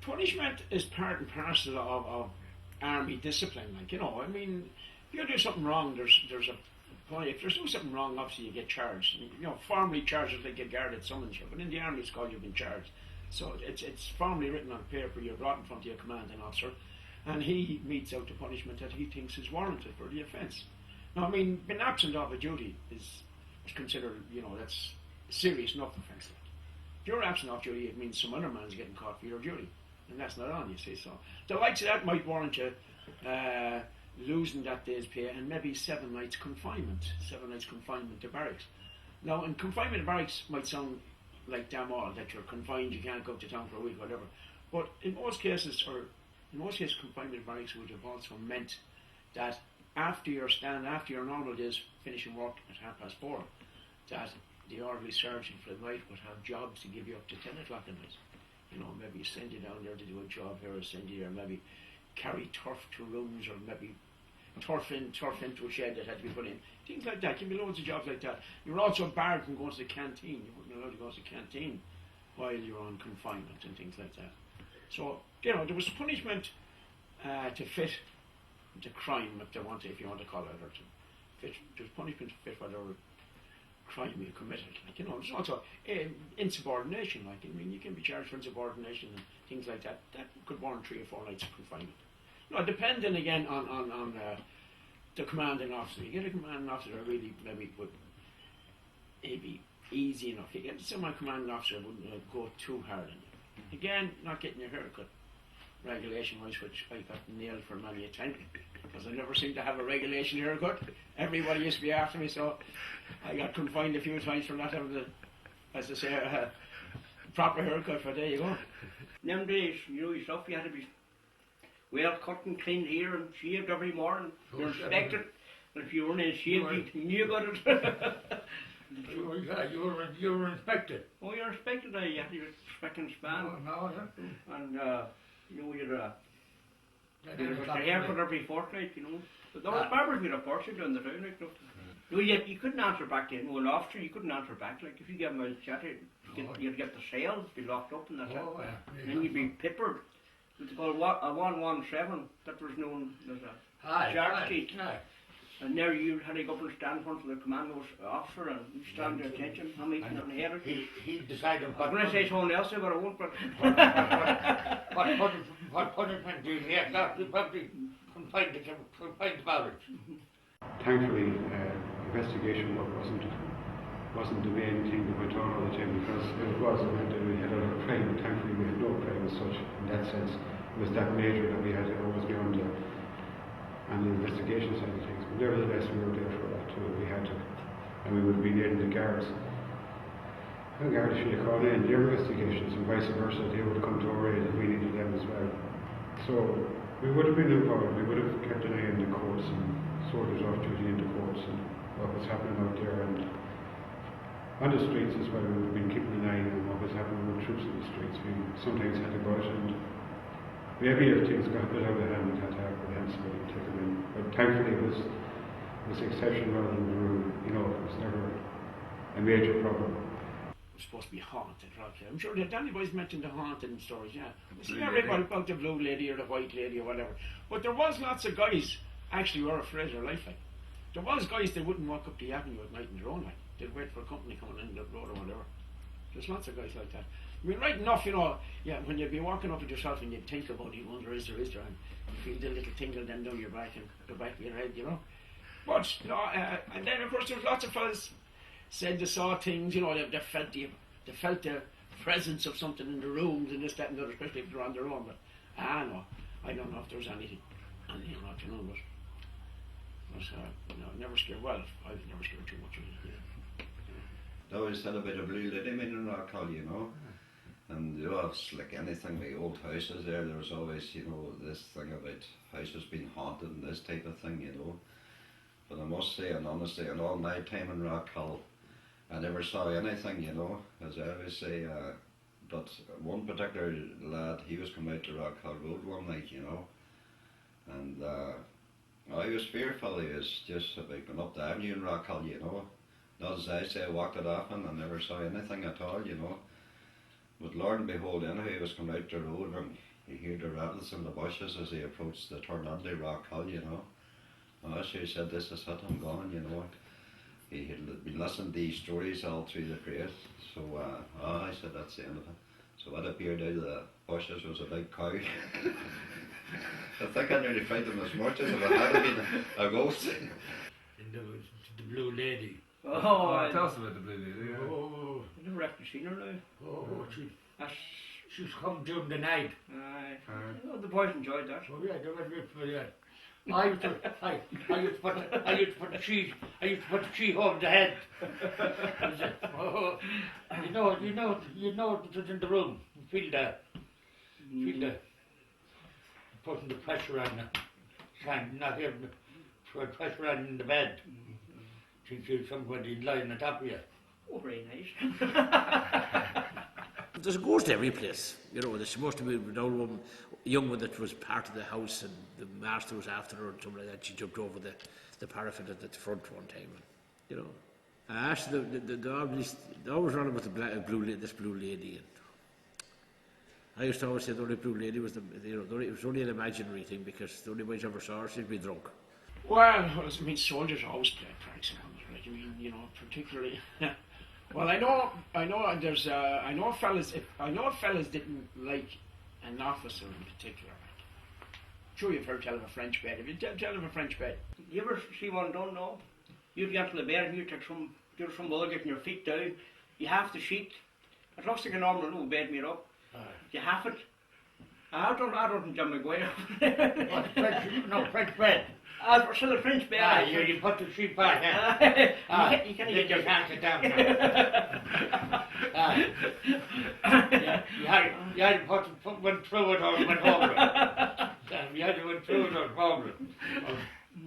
punishment is part and parcel of army discipline. Like, you know, I mean, if you do something wrong, there's a point. If there's something wrong, obviously you get charged. You know, formally charged is like a guarded summons, but in the army it's called you've been charged. So it's formally written on paper, you're brought in front of your commanding officer, and he metes out the punishment that he thinks is warranted for the offence. Now, I mean, being absent of a duty is considered, you know, that's serious enough offence. If you're absent of duty, it means some other man's getting caught for your duty, and that's not on, you see. So the likes of that might warrant you losing that day's pay and maybe 7 nights confinement. 7 nights confinement to barracks. Now, in confinement to barracks might sound like damn all, that you're confined, you can't go to town for a week, whatever. But in most cases, confinement to barracks would have also meant that after your normal days finishing work at 4:30, that the orderly sergeant for the night would have jobs to give you up to 10 o'clock at night. You know, maybe send you down there to do a job here, or send you there, maybe carry turf to rooms, or maybe turf into a shed that had to be put in. Things like that. There can be loads of jobs like that. You're also barred from going to the canteen. You wouldn't be allowed to go to the canteen while you're on confinement and things like that. So, you know, there was punishment to fit the crime, if you want to call it, or to fit. There was punishment to fit whatever crime you committed. Like, you know, there's also insubordination. Like, I mean, you can be charged for insubordination and things like that. That could warrant 3 or 4 nights of confinement. No, depending again on the commanding officer. You get a commanding officer that really maybe would be easy enough. You get some commanding officer wouldn't go too hard on you. Again, not getting your haircut regulation wise, which I got nailed for many a time. because I never seemed to have a regulation haircut. Everybody used to be after me, so I got confined a few times for not having the, as I say, a proper haircut. But there you go. In them days, you know yourself, you had to be well cut and cleaned here and shaved every morning. You're respected. And if you weren't in shape, you knew about it. You were respected. Oh, you're respected. You had your respect and span. No. And you know, you'd a haircut every fortnight, you know. But those barbers made a fortune down the town, like, no, you couldn't answer back then. Well, after you couldn't answer back. Like, if you gave them a chat, you'd get the cells, be locked up and that's it. And then you'd be peppered. It's called a 117. That was known as a shark teeth. And there you had to go up and stand in front of the commando's officer and you stand their attention. How many on the head? He decided I'm going to say something else, but I won't. But what punishment do you get? That you probably confined about it. Thankfully, investigation work wasn't the main thing that went on all the time, because if it was, it meant that we had a lot of crime. Thankfully, we had no crime as such. In that sense, it was that major that we had to always be on the investigation side of things. But nevertheless, we were there for that too. We had to, and we would be needing the guards. The guards should have called in their investigations, and vice versa. They would come to our aid if we needed them as well. So we would have been involved. We would have kept an eye on the courts and soldiers off duty in the courts and what was happening out there, and on the streets as well. We would have been keeping an eye on what was happening with troops in the streets. We sometimes had to go out, and maybe if things got a bit out of hand, we had to have them somebody take them in. But thankfully, it was exception rather than the rule. You know, it was never a major problem. It was supposed to be haunted, Rockhill. I'm sure that Danny Boy's mentioned the haunted stories, yeah. I read about the blue lady or the white lady or whatever. But there was lots of guys actually were afraid of their life. Like. There was guys that wouldn't walk up the avenue at night on their own. Like. They'd wait for a company coming in the road or whatever. There's lots of guys like that. I mean, right enough, you know, yeah, when you'd be walking up with yourself and you'd think about it, you wonder, is there, and you feel the little tingle then down your back and the back of your head, you know. But, you know, and then, of course, there was lots of fellas said they saw things, you know, they felt the presence of something in the rooms and this, that, and the other, especially if they're on their own. But, no, I don't know if there was anything not, you know, but no, never scared. Well, I was never scared too much of it. Yeah. They always said about a blue lady men in Rockhill, you know. And you know, it's like anything with old houses there was always, you know, this thing about houses being haunted and this type of thing, you know. But I must say, and honestly, in all my time in Rockhill, I never saw anything, you know, as I always say. But one particular lad, he was coming out to Rockhill Road one night, you know. And I was fearful. He was just about going up the avenue in Rockhill, you know. Not as I say, I walked it off and I never saw anything at all, you know. But Lord and behold, anyhow, he was coming out the road and he heard the rattles in the bushes as he approached the turn onto Rockhill, you know. And as he said, this is it, I'm gone, you know. He had been listening to these stories all through the parade. So I said, that's the end of it. So what appeared out of the bushes was a big cow. I think I nearly frightened him as much as if it had been a ghost. And the blue lady. Oh, tell us about the blue lady. Yeah. Oh, I've never actually seen her now. oh, she's come during the night. Aye. Oh, the boys enjoyed that. Oh yeah, they were good for that. I used to put the cheese over the head. You know it was in the room. You feel that. Putting the pressure on the trying not having to put pressure on in the bed. Think you're somebody lying on top of you. Oh, very nice. There's a ghost every place. You know, there's supposed to be an old woman, a young one that was part of the house and the master was after her and something like that. She jumped over the parapet at the front one time. You know. Actually, they always run about this blue lady. And I used to always say the only blue lady was it was only an imaginary thing because the only way I ever saw her, she'd be drunk. Well, I mean, soldiers always play pranks on us, right? I mean, you know, particularly. Well, I know. There's. I know fellas didn't like an officer in particular. Sure, you've heard tell of a French bed. Have you tell of a French bed? You ever see one done? No. You'd get to the bed and you take some other getting your feet down. You have the sheet. It looks like a normal little bed made up. You have it. I don't Jim McGuire. French bed. For Silver Prince, You put the sheep back, yeah. You can't Get get your pants down. You had to put one through it or went over it. You had to went through it or over it. Or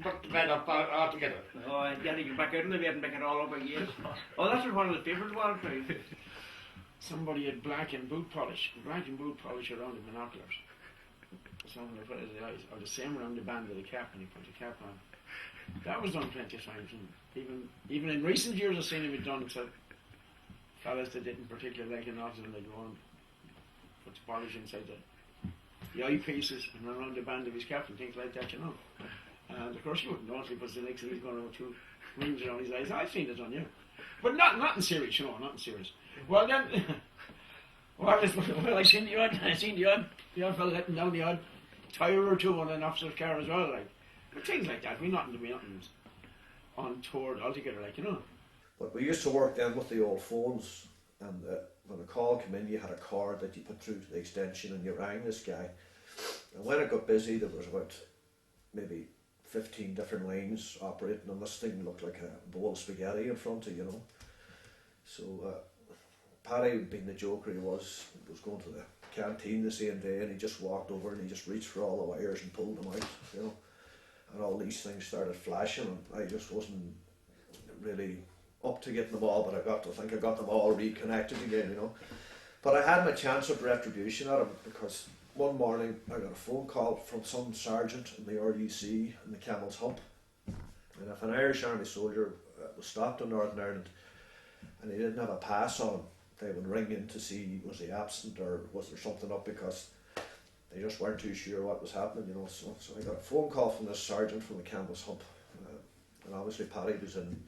put the bed up altogether. Oh, you had to get back out in the bed and make it all over again. Oh, that's one of the favourite ones, right? Somebody had black and boot polish around the binoculars. Someone had put his eyes, or the same around the band of the cap, and he put the cap on. That was done plenty of times, and even in recent years I've seen it be done to fellas that didn't particularly like an officer, and they go on, put the polish inside the eyepieces and around the band of his cap and things like that, you know. And of course you wouldn't know until he puts the next thing he's going to two rings around his eyes. I've seen it on you. But not in serious, you know, not in serious. Well then, I seen the odd fella letting down the odd tire or two on an officer's car as well, like. But things like that, we nothing untoward altogether, like, you know. But we used to work then with the old phones, and when a call came in, you had a card that you put through to the extension and you rang this guy. And when it got busy, there was about maybe 15 different lines operating, and this thing looked like a bowl of spaghetti in front of you, know. So Paddy, being the joker he was going to the canteen the same day, and he just walked over and he just reached for all the wires and pulled them out, you know. And all these things started flashing, and I just wasn't really up to getting them all, but I think I got them all reconnected again, you know. But I had my chance of retribution at him, because one morning I got a phone call from some sergeant in the RUC in the Camel's Hump. And if an Irish Army soldier was stopped in Northern Ireland and he didn't have a pass on him, they would ring in to see was he absent or was there something up, because they just weren't too sure what was happening, you know. So I got a phone call from this sergeant from the Camel's Hump, and obviously Paddy was in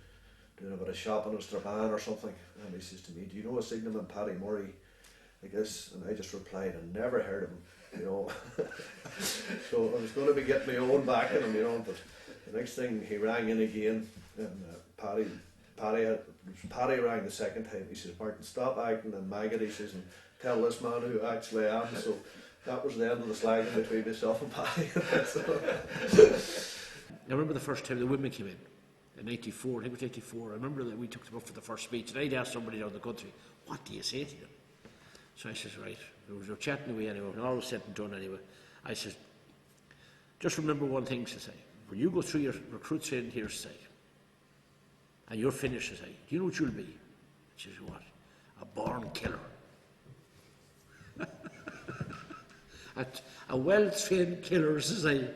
doing a bit of shopping in Strabane or something, and he says to me, "Do you know a signalman Paddy Murray?" I guess, and I just replied, "I never heard of him," you know. So I was going to be getting my own back in him, you know. But the next thing, he rang in again, and Paddy rang the second time. He says, "Martin, stop acting and maggot," he says, "and tell this man who actually I am." So that was the end of the slagging between myself and Paddy. I remember the first time the women came in 84, I think it was 84. I remember that we took them up for the first speech, and I'd asked somebody down the country, "What do you say to them?" So I says, "Right," we were chatting away anyway, and all was said and done anyway. I says, "Just remember one thing," says I, "when you go through your recruit training here, say, and you're finished," says I, "do you know what you'll be?" She says, "What?" "A born killer." A well-trained killer, says I.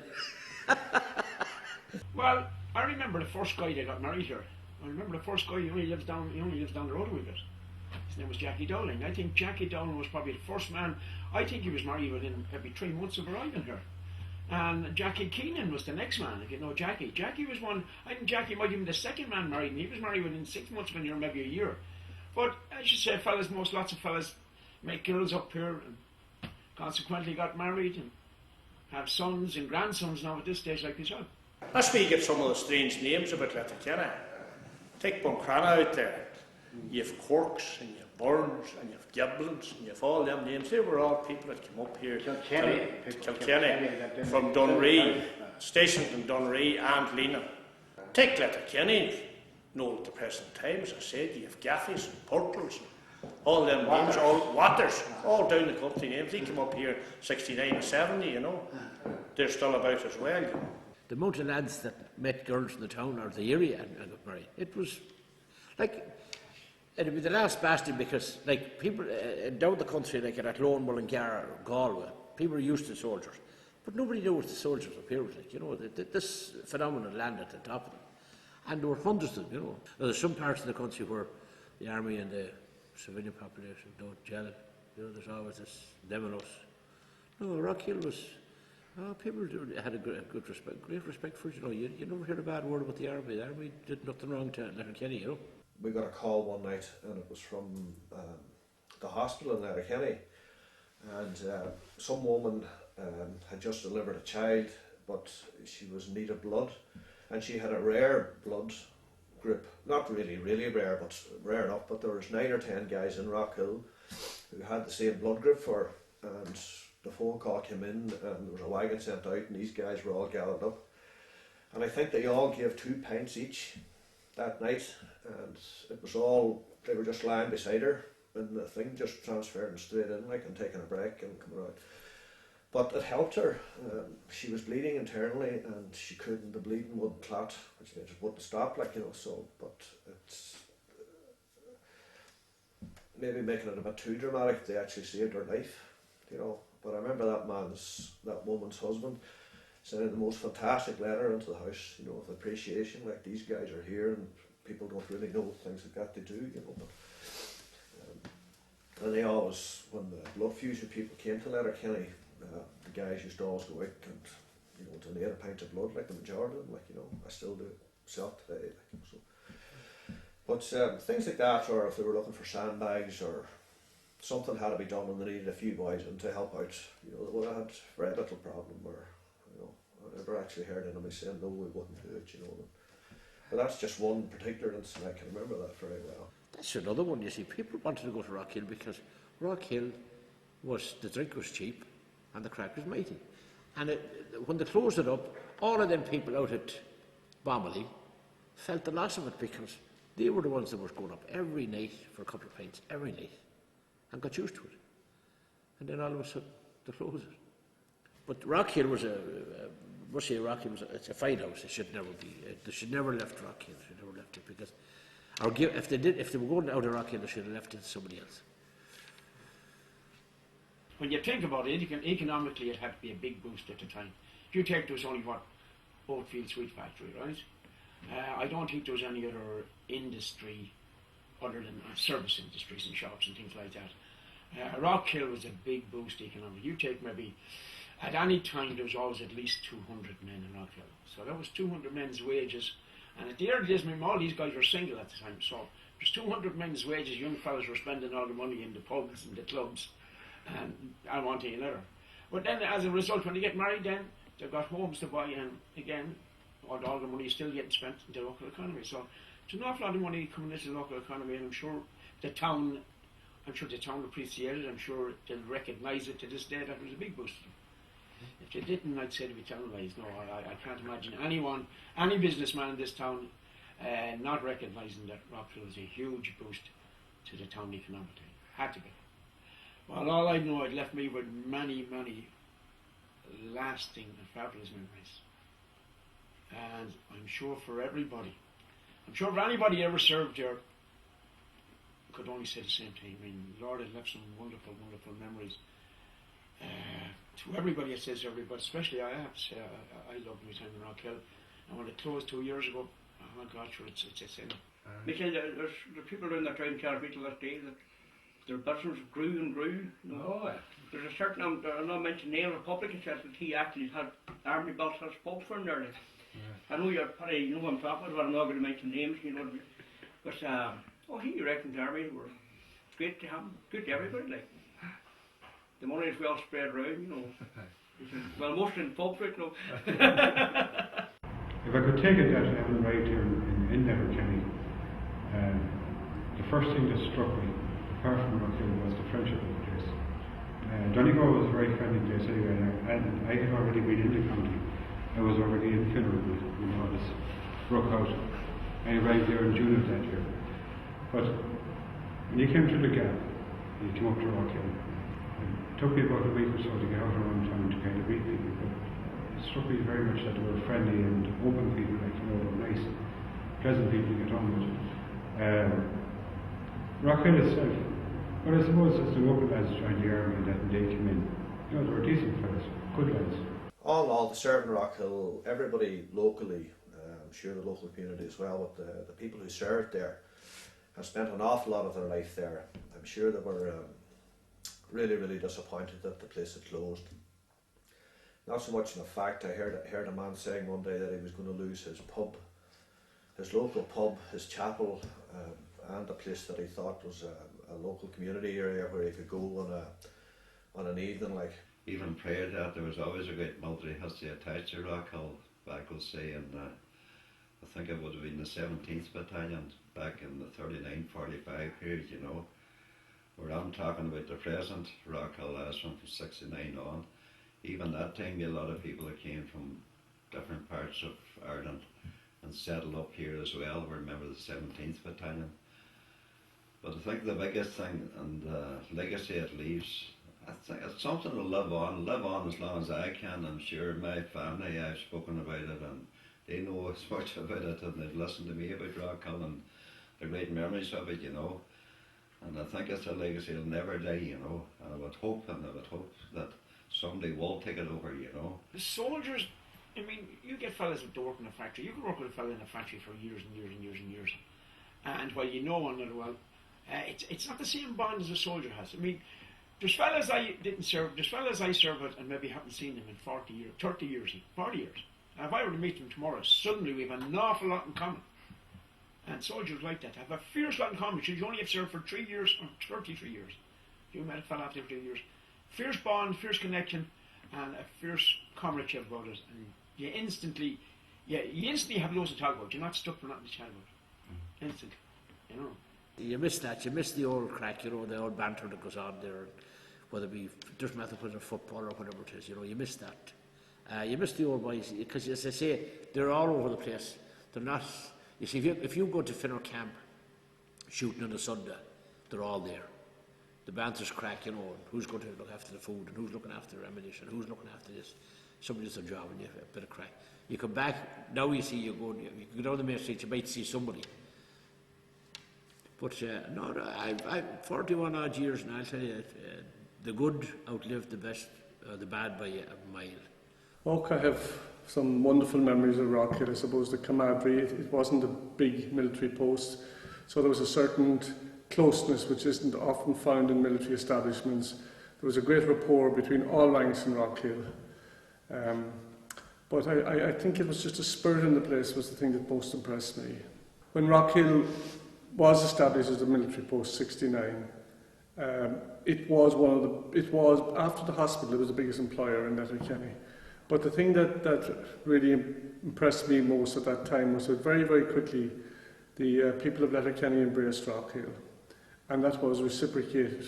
Well, I remember the first guy that got married here. I remember the first guy, he only lives down the road a wee bit. His name was Jackie Dowling. I think Jackie Dowling was probably the first man. I think he was married within maybe 3 months of arriving here. And Jackie Keenan was the next man, if you know Jackie. Jackie was one, I think Jackie might have been the second man married, and he was married within 6 months of when you're maybe a year. But as you say, fellas, lots of fellas make girls up here and consequently got married and have sons and grandsons now at this stage like yourself. That's where you get some of the strange names about Letterkenny. Take Buncrana out there. You have Corks and you have Burns and you have Giblins and you have all them names. They were all people that came up here. Kilkenny from Dunree, stationed in Dunree and Leena. Take Letterkenny, no, at the present time, as I said, you have Gaffeys and Purtles and all them names, all Waters, all down the country names. They came up here 69 and 70, you know. They're still about as well, you know. The amount of lads that met girls in the town or the area and got married, it was like, it'd be the last bastion, because like people down the country, like at Athlone, Mullingar, Galway, people were used to soldiers, but nobody knew what the soldiers up here was like, you know. This phenomenon landed at the top of them, and there were hundreds of them, you know. Now, there's some parts of the country where the army and the civilian population don't gel, you know. There's always this them and us. No, Rockhill was, people had a great respect for it, you know. You never heard a bad word about the army. The army did nothing wrong to Letterkenny, you know. We got a call one night, and it was from the hospital in Letterkenny, and some woman had just delivered a child, but she was in need of blood, and she had a rare blood group. Not really rare, but rare enough. But there was 9 or 10 guys in Rockhill who had the same blood group for her, and the phone call came in, and there was a wagon sent out, and these guys were all gathered up. And I think they all gave 2 pints each that night, and it was all, they were just lying beside her, and the thing just transferred them straight in, like, and taking a break and coming out. But it helped her. She was bleeding internally, and she couldn't, the bleeding wouldn't clot, which means it wouldn't stop, like, you know, so, but it's maybe making it a bit too dramatic. They actually saved her life, you know. But I remember that woman's husband sending the most fantastic letter into the house, you know, of appreciation, like, these guys are here and people don't really know things like that they do, you know. But and they always, when the blood fusion people came to Letterkenny, the guys used to always go out and, you know, donate a pint of blood, like the majority of them, like, you know. I still do myself today, like, you know, so. But things like that, or if they were looking for sandbags or something had to be done and they needed a few boys in to help out, you know, they would have had very little problem, or, you know, I never actually heard anybody saying no, we wouldn't do it, you know. But that's just one particular incident. I can remember that very well. That's another one, you see. People wanted to go to Rockhill because Rockhill the drink was cheap and the crack was mighty. And when they closed it up, all of them people out at Bomiley felt the loss of it because they were the ones that were going up every night for a couple of pints, every night, and got used to it. And then all of a sudden, they closed it. But Rockhill was it's a fine house. It should never be. They should never left Rockhill. They should never left it because, if they were going out of Rockhill, they should have left it to somebody else. When you think about it, economically it had to be a big boost at the time. If you take, there was only Oatfield Sweet Factory, right? I don't think there was any other industry other than service industries and shops and things like that. Rockhill was a big boost economically. You take maybe, at any time there was always at least 200 men in Rockhill. So that was 200 men's wages. And at the early days, all these guys were single at the time. So there's 200 men's wages. Young fellas were spending all the money in the pubs and the clubs and one thing another. But then as a result, when they get married, then they've got homes to buy, and again, all the money is still getting spent in the local economy. So there's an awful lot of money coming into the local economy, and I'm sure the town appreciated it. I'm sure they'll recognise it to this day that it was a big boost. If they didn't, I'd say to be telling lies. No, I can't imagine any businessman in this town not recognising that Rockhill was a huge boost to the town economically. Had to be. Well, all I know, it left me with many, many lasting and fabulous memories. And I'm sure for everybody, I'm sure if anybody ever served there, could only say the same thing. I mean, Lord, it left some wonderful, wonderful memories. To everybody, it says everybody, especially I have to say, I loved my time in Rockhill. And when it closed 2 years ago, oh my God, sure, it's a sin. Michael, there's people around that town tell me to this day that their business grew and grew. You know. Oh, yeah. There's a certain, I'm not mentioning Neil Republic, it says that he actually had army built his pub for him there. Like. Yeah. I know you're probably, you know what I'm talking about, but I'm not going to mention names, you know. But, he reckoned the army were great to him, good to everybody, like. The money is well spread around, you know. Well, most in the pub, you know. If I could take it that having arrived here in Letterkenny, the first thing that struck me, apart from Rockhill, was the friendship of the place. Donegal was a very friendly place anyway, and I had already been in the county. I was already in Finland, you know, this broke out. I arrived there in June of that year. But when you came to the gap, you came up to Rockhill. It took me about a week or so to get out around town to kind of meet people, but it struck me very much that they were friendly and open people, like, you know, they were nice, pleasant people to get on with. Rockhill itself, but I suppose as the local lads joined the army and that and they came in, you know, they were decent fellas, good lads. All in all, the serving Rockhill, everybody locally, I'm sure the local community as well, but the people who served there have spent an awful lot of their life there. I'm sure they were really, really disappointed that the place had closed. Not so much in the fact, I heard a man saying one day that he was going to lose his pub, his local pub, his chapel, and the place that he thought was a local community area where he could go on an evening like. Even prior to that, there was always a great military history attached to Rockhill, back, we'll say, in I think it would have been the 17th Battalion, back in the 39-45 period, you know. Where I'm talking about the present Rockhill last one from 69 on. Even that time, a lot of people that came from different parts of Ireland and settled up here as well. We're a member of the 17th Battalion. But I think the biggest thing and the legacy it leaves, I think it's something to live on as long as I can. I'm sure my family, I've spoken about it and they know as much about it and they've listened to me about Rockhill and the great memories of it, you know. And I think it's a legacy that'll never die, you know. And I would hope that somebody will take it over, you know. The soldiers, I mean, you get fellas that work in a factory. You can work with a fella in a factory for years and years and years and years. And while you know one another well, it's not the same bond as a soldier has. I mean, there's fellas I didn't serve, there's fellas I served with and maybe haven't seen them in 40 years, 30 years, 40 years. And if I were to meet them tomorrow, suddenly we have an awful lot in common. And soldiers like that have a fierce lot in common because you only have served for 3 years or 33 years. You met a fella after 3 years. Fierce bond, fierce connection, and a fierce comradeship about it. And you instantly have loads to talk about. You're not stuck for nothing to chat about. Instantly, you know. You miss that. You miss the old crack, you know, the old banter that goes on there. Whether it be, it doesn't matter whether it's football or whatever it is, you know, you miss that. You miss the old boys because, as I say, they're all over the place. They're not. You see, if you go to Finner Camp shooting on a Sunday, they're all there. The banter's crack, you know, and who's going to look after the food and who's looking after the ammunition, who's looking after this. Somebody does their job and you have a bit of crack. You come back, now you see, you go down the main street, you might see somebody. But no, I've 41 odd years, and I'll tell you, the good outlived the best, the bad by a mile. I have some wonderful memories of Rockhill. I suppose the camaraderie, it wasn't a big military post, so there was a certain closeness which isn't often found in military establishments. There was a great rapport between all ranks in Rockhill. But I think it was just the spirit in the place was the thing that most impressed me. When Rockhill was established as a military post, 69. It was after the hospital, it was the biggest employer in Letterkenny. But the thing that really impressed me most at that time was that very, very quickly the people of Letterkenny embraced Rockhill, and that was reciprocated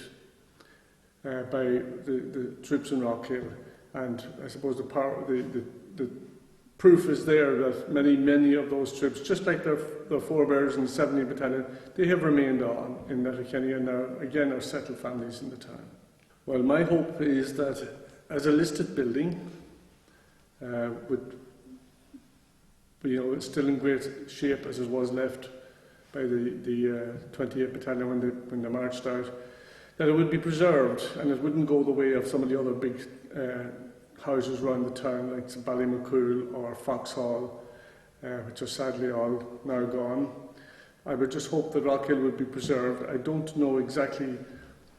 by the troops in Rockhill. And I suppose the proof is there that many of those troops, just like their forebears in the 70th Battalion, they have remained on in Letterkenny and again are settled families in the town. Well, my hope is that as a listed building, it's still in great shape as it was left by the 28th Battalion when they marched out, that it would be preserved and it wouldn't go the way of some of the other big houses around the town, like Ballymaccool or Foxhall, which are sadly all now gone. I would just hope that Rockhill would be preserved. I don't know exactly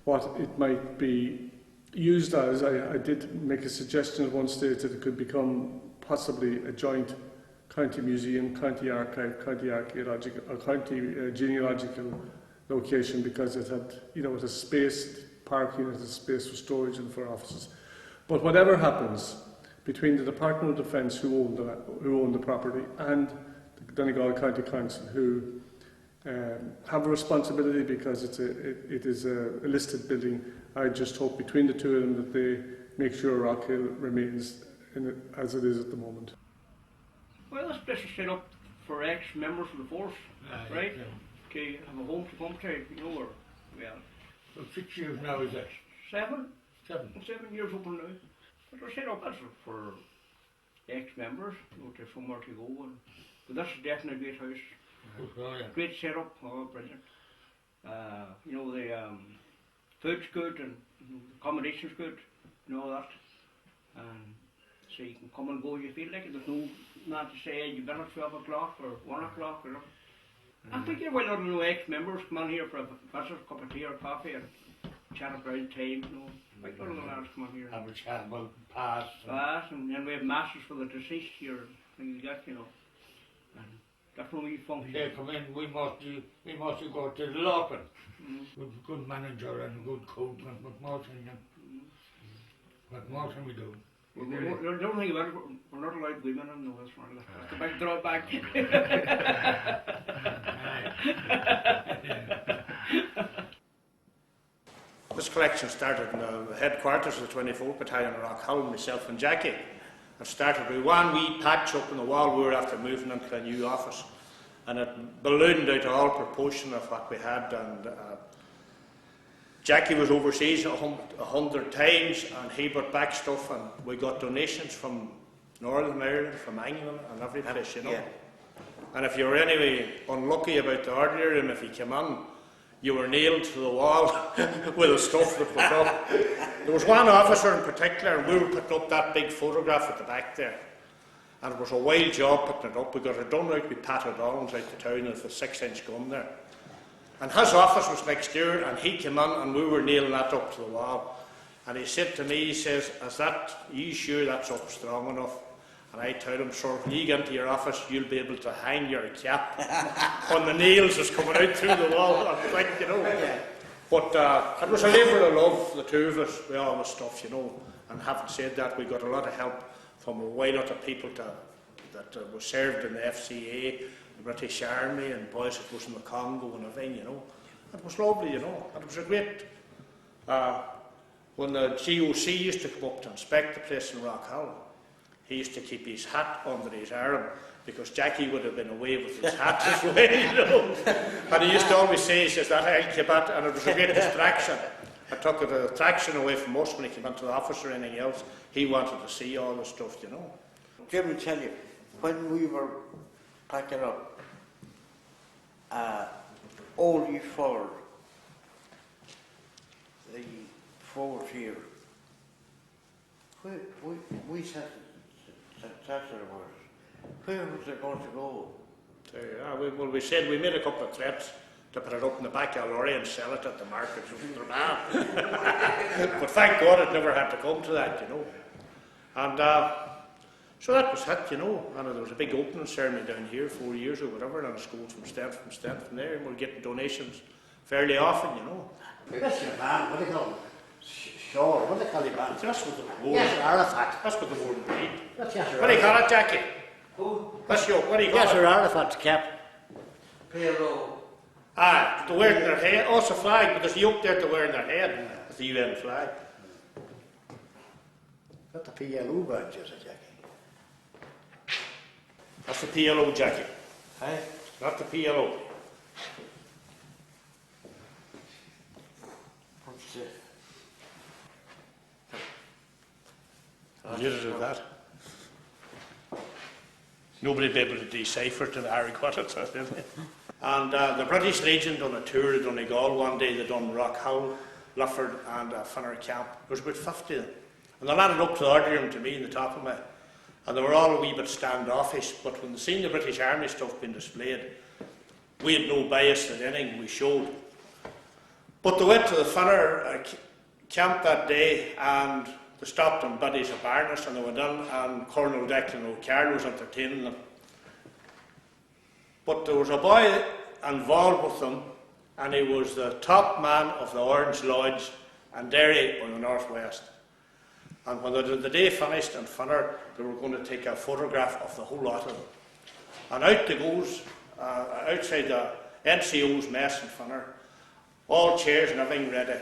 what it might be used as. I did make a suggestion at one stage that it could become possibly a joint county museum, county archive, county archaeological, or county genealogical location, because it had, it has space, parking, it has space for storage and for offices. But whatever happens between the Department of Defence, who own the property, and the Donegal County Council, who have a responsibility because it is a listed building, I just hope between the two of them that they make sure Rockhill remains as it is at the moment. Well, this place is set up for ex-members of the force, right? Okay, have a home to come to, or, well. So 6 years now, is it? 7? 7. 7 years open now. But they're set up as for ex-members, to somewhere to go. But that's definitely a great house. Great setup, brilliant. The food's good and accommodation's good, all that. And so you can come and go you feel like it. There's no not to say you've been at 12 o'clock or 1 o'clock or nothing. I think you're well known ex-members come on here for a visit, cup of tea or coffee and chat about time, Like none of the lads come on here. Have a chat about past. And then we have masses for the deceased here, things like that, And that's when we function. They come in, we must go to the local. With a good manager and a good coach, and what more can we do? The only thing about it, we're not allowed women in this one. That's the big drawback. This collection started in the headquarters of the 24th Battalion in Rockhill, myself and Jackie. It started with one wee patch up in the wall we were after moving into a new office, and it ballooned out of all proportion of what we had. And Jackie was overseas 100 times, and he brought back stuff, and we got donations from Northern Ireland, from England, and every place, you know. Yeah. And if you were anyway unlucky about the ordinary room, if you came on, you were nailed to the wall with the stuff that was up. There was one officer in particular, and we were putting up that big photograph at the back there. And it was a wild job putting it up. We got it done out with Pat O'Donnell's out the town with a 6-inch gun there. And his office was next door, and he came in, and we were nailing that up to the wall. And he said to me, he says, are you sure that's up strong enough? And I told him, sir, when you get into your office, you'll be able to hang your cap on the nails that's coming out through the wall. I think, you know. Yeah. But it was a labour of love, the two of us, with all the stuff, you know. And having said that, we got a lot of help from a wide lot of people that were served in the FCA, the British Army, and boys that was in the Congo and everything, you know. It was lovely, you know. And it was a great... when the GOC used to come up to inspect the place in Rockhill, he used to keep his hat under his arm, because Jackie would have been away with his hat as well, you know. And he used to always say, he says, that I'll keep it, and it was a great distraction. It took the attraction away from us when he came into the office or anything else. He wanted to see all the stuff, you know. Jim will tell you, when we were packing up, all you followed the forward here, we said, where was it going to go? We said we made a couple of threats to put it up in the back of a lorry and sell it at the market. But thank God it never had to come to that, you know. And so that was it, you know. And there was a big opening ceremony down here 4 years or whatever, and it's going from step from there, and we're getting donations fairly often, you know. That's your man, what do you call him? Sure, what do they call him, man? That's what the word. Yes, Arafat. That's what the word means. That's Yasser What do you call Arafat. it, Jackie? Who? That's your, what do you call Yasser it? Arafat's cap. PLO. To wear in their head. Oh, it's a flag, but there's the yoke there to wear in their head. It's the UN flag. That's the PLO badge, is it, Jackie? That's the PLO, Jackie. Hey? Not the PLO. What's it? You did that. Nobody'd be able to decipher it in Irish what it says, did they? And the British Legion done a tour of Donegal one day. They done Rockhill, Lufford, and Funner Camp. There was about 50 of them. And they landed up to the auditorium to me in the top of me. And they were all a wee bit standoffish, but when they seen the British Army stuff being displayed, we had no bias at anything we showed. But they went to the Funner Camp that day, and they stopped in Biddy's of Barnes, and they went in, and Colonel Declan O'Carroll was entertaining them. But there was a boy involved with them, and he was the top man of the Orange Lodge and Derry on the northwest. And when the day finished in Funner, they were going to take a photograph of the whole lot of them. And out they goes, outside the NCO's mess in Funner, all chairs and everything ready.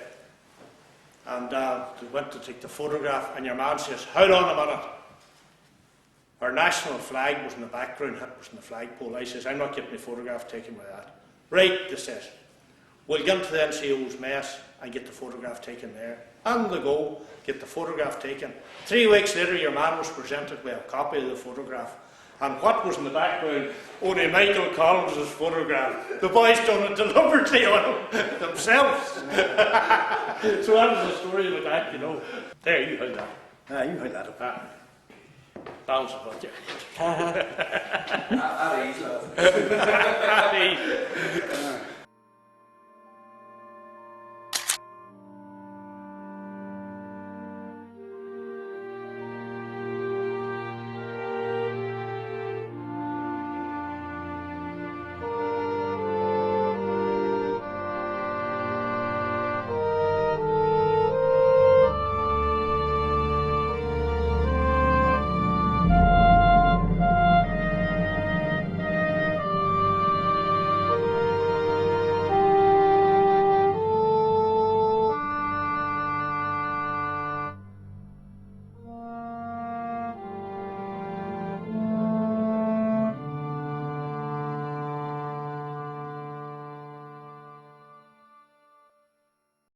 And they went to take the photograph, and your man says, hold on a minute. Our national flag was in the background, it was in the flagpole. I says, I'm not getting my photograph taken by that. Right, they says, we'll get into the NCO's mess and get the photograph taken there. And they go, get the photograph taken. 3 weeks later, your man was presented with a copy of the photograph. And what was in the background? Only Michael Collins' photograph. The boys done it deliberately on him themselves. So that was the story about that, you know. There, you heard that. You heard that up. Bounce about you.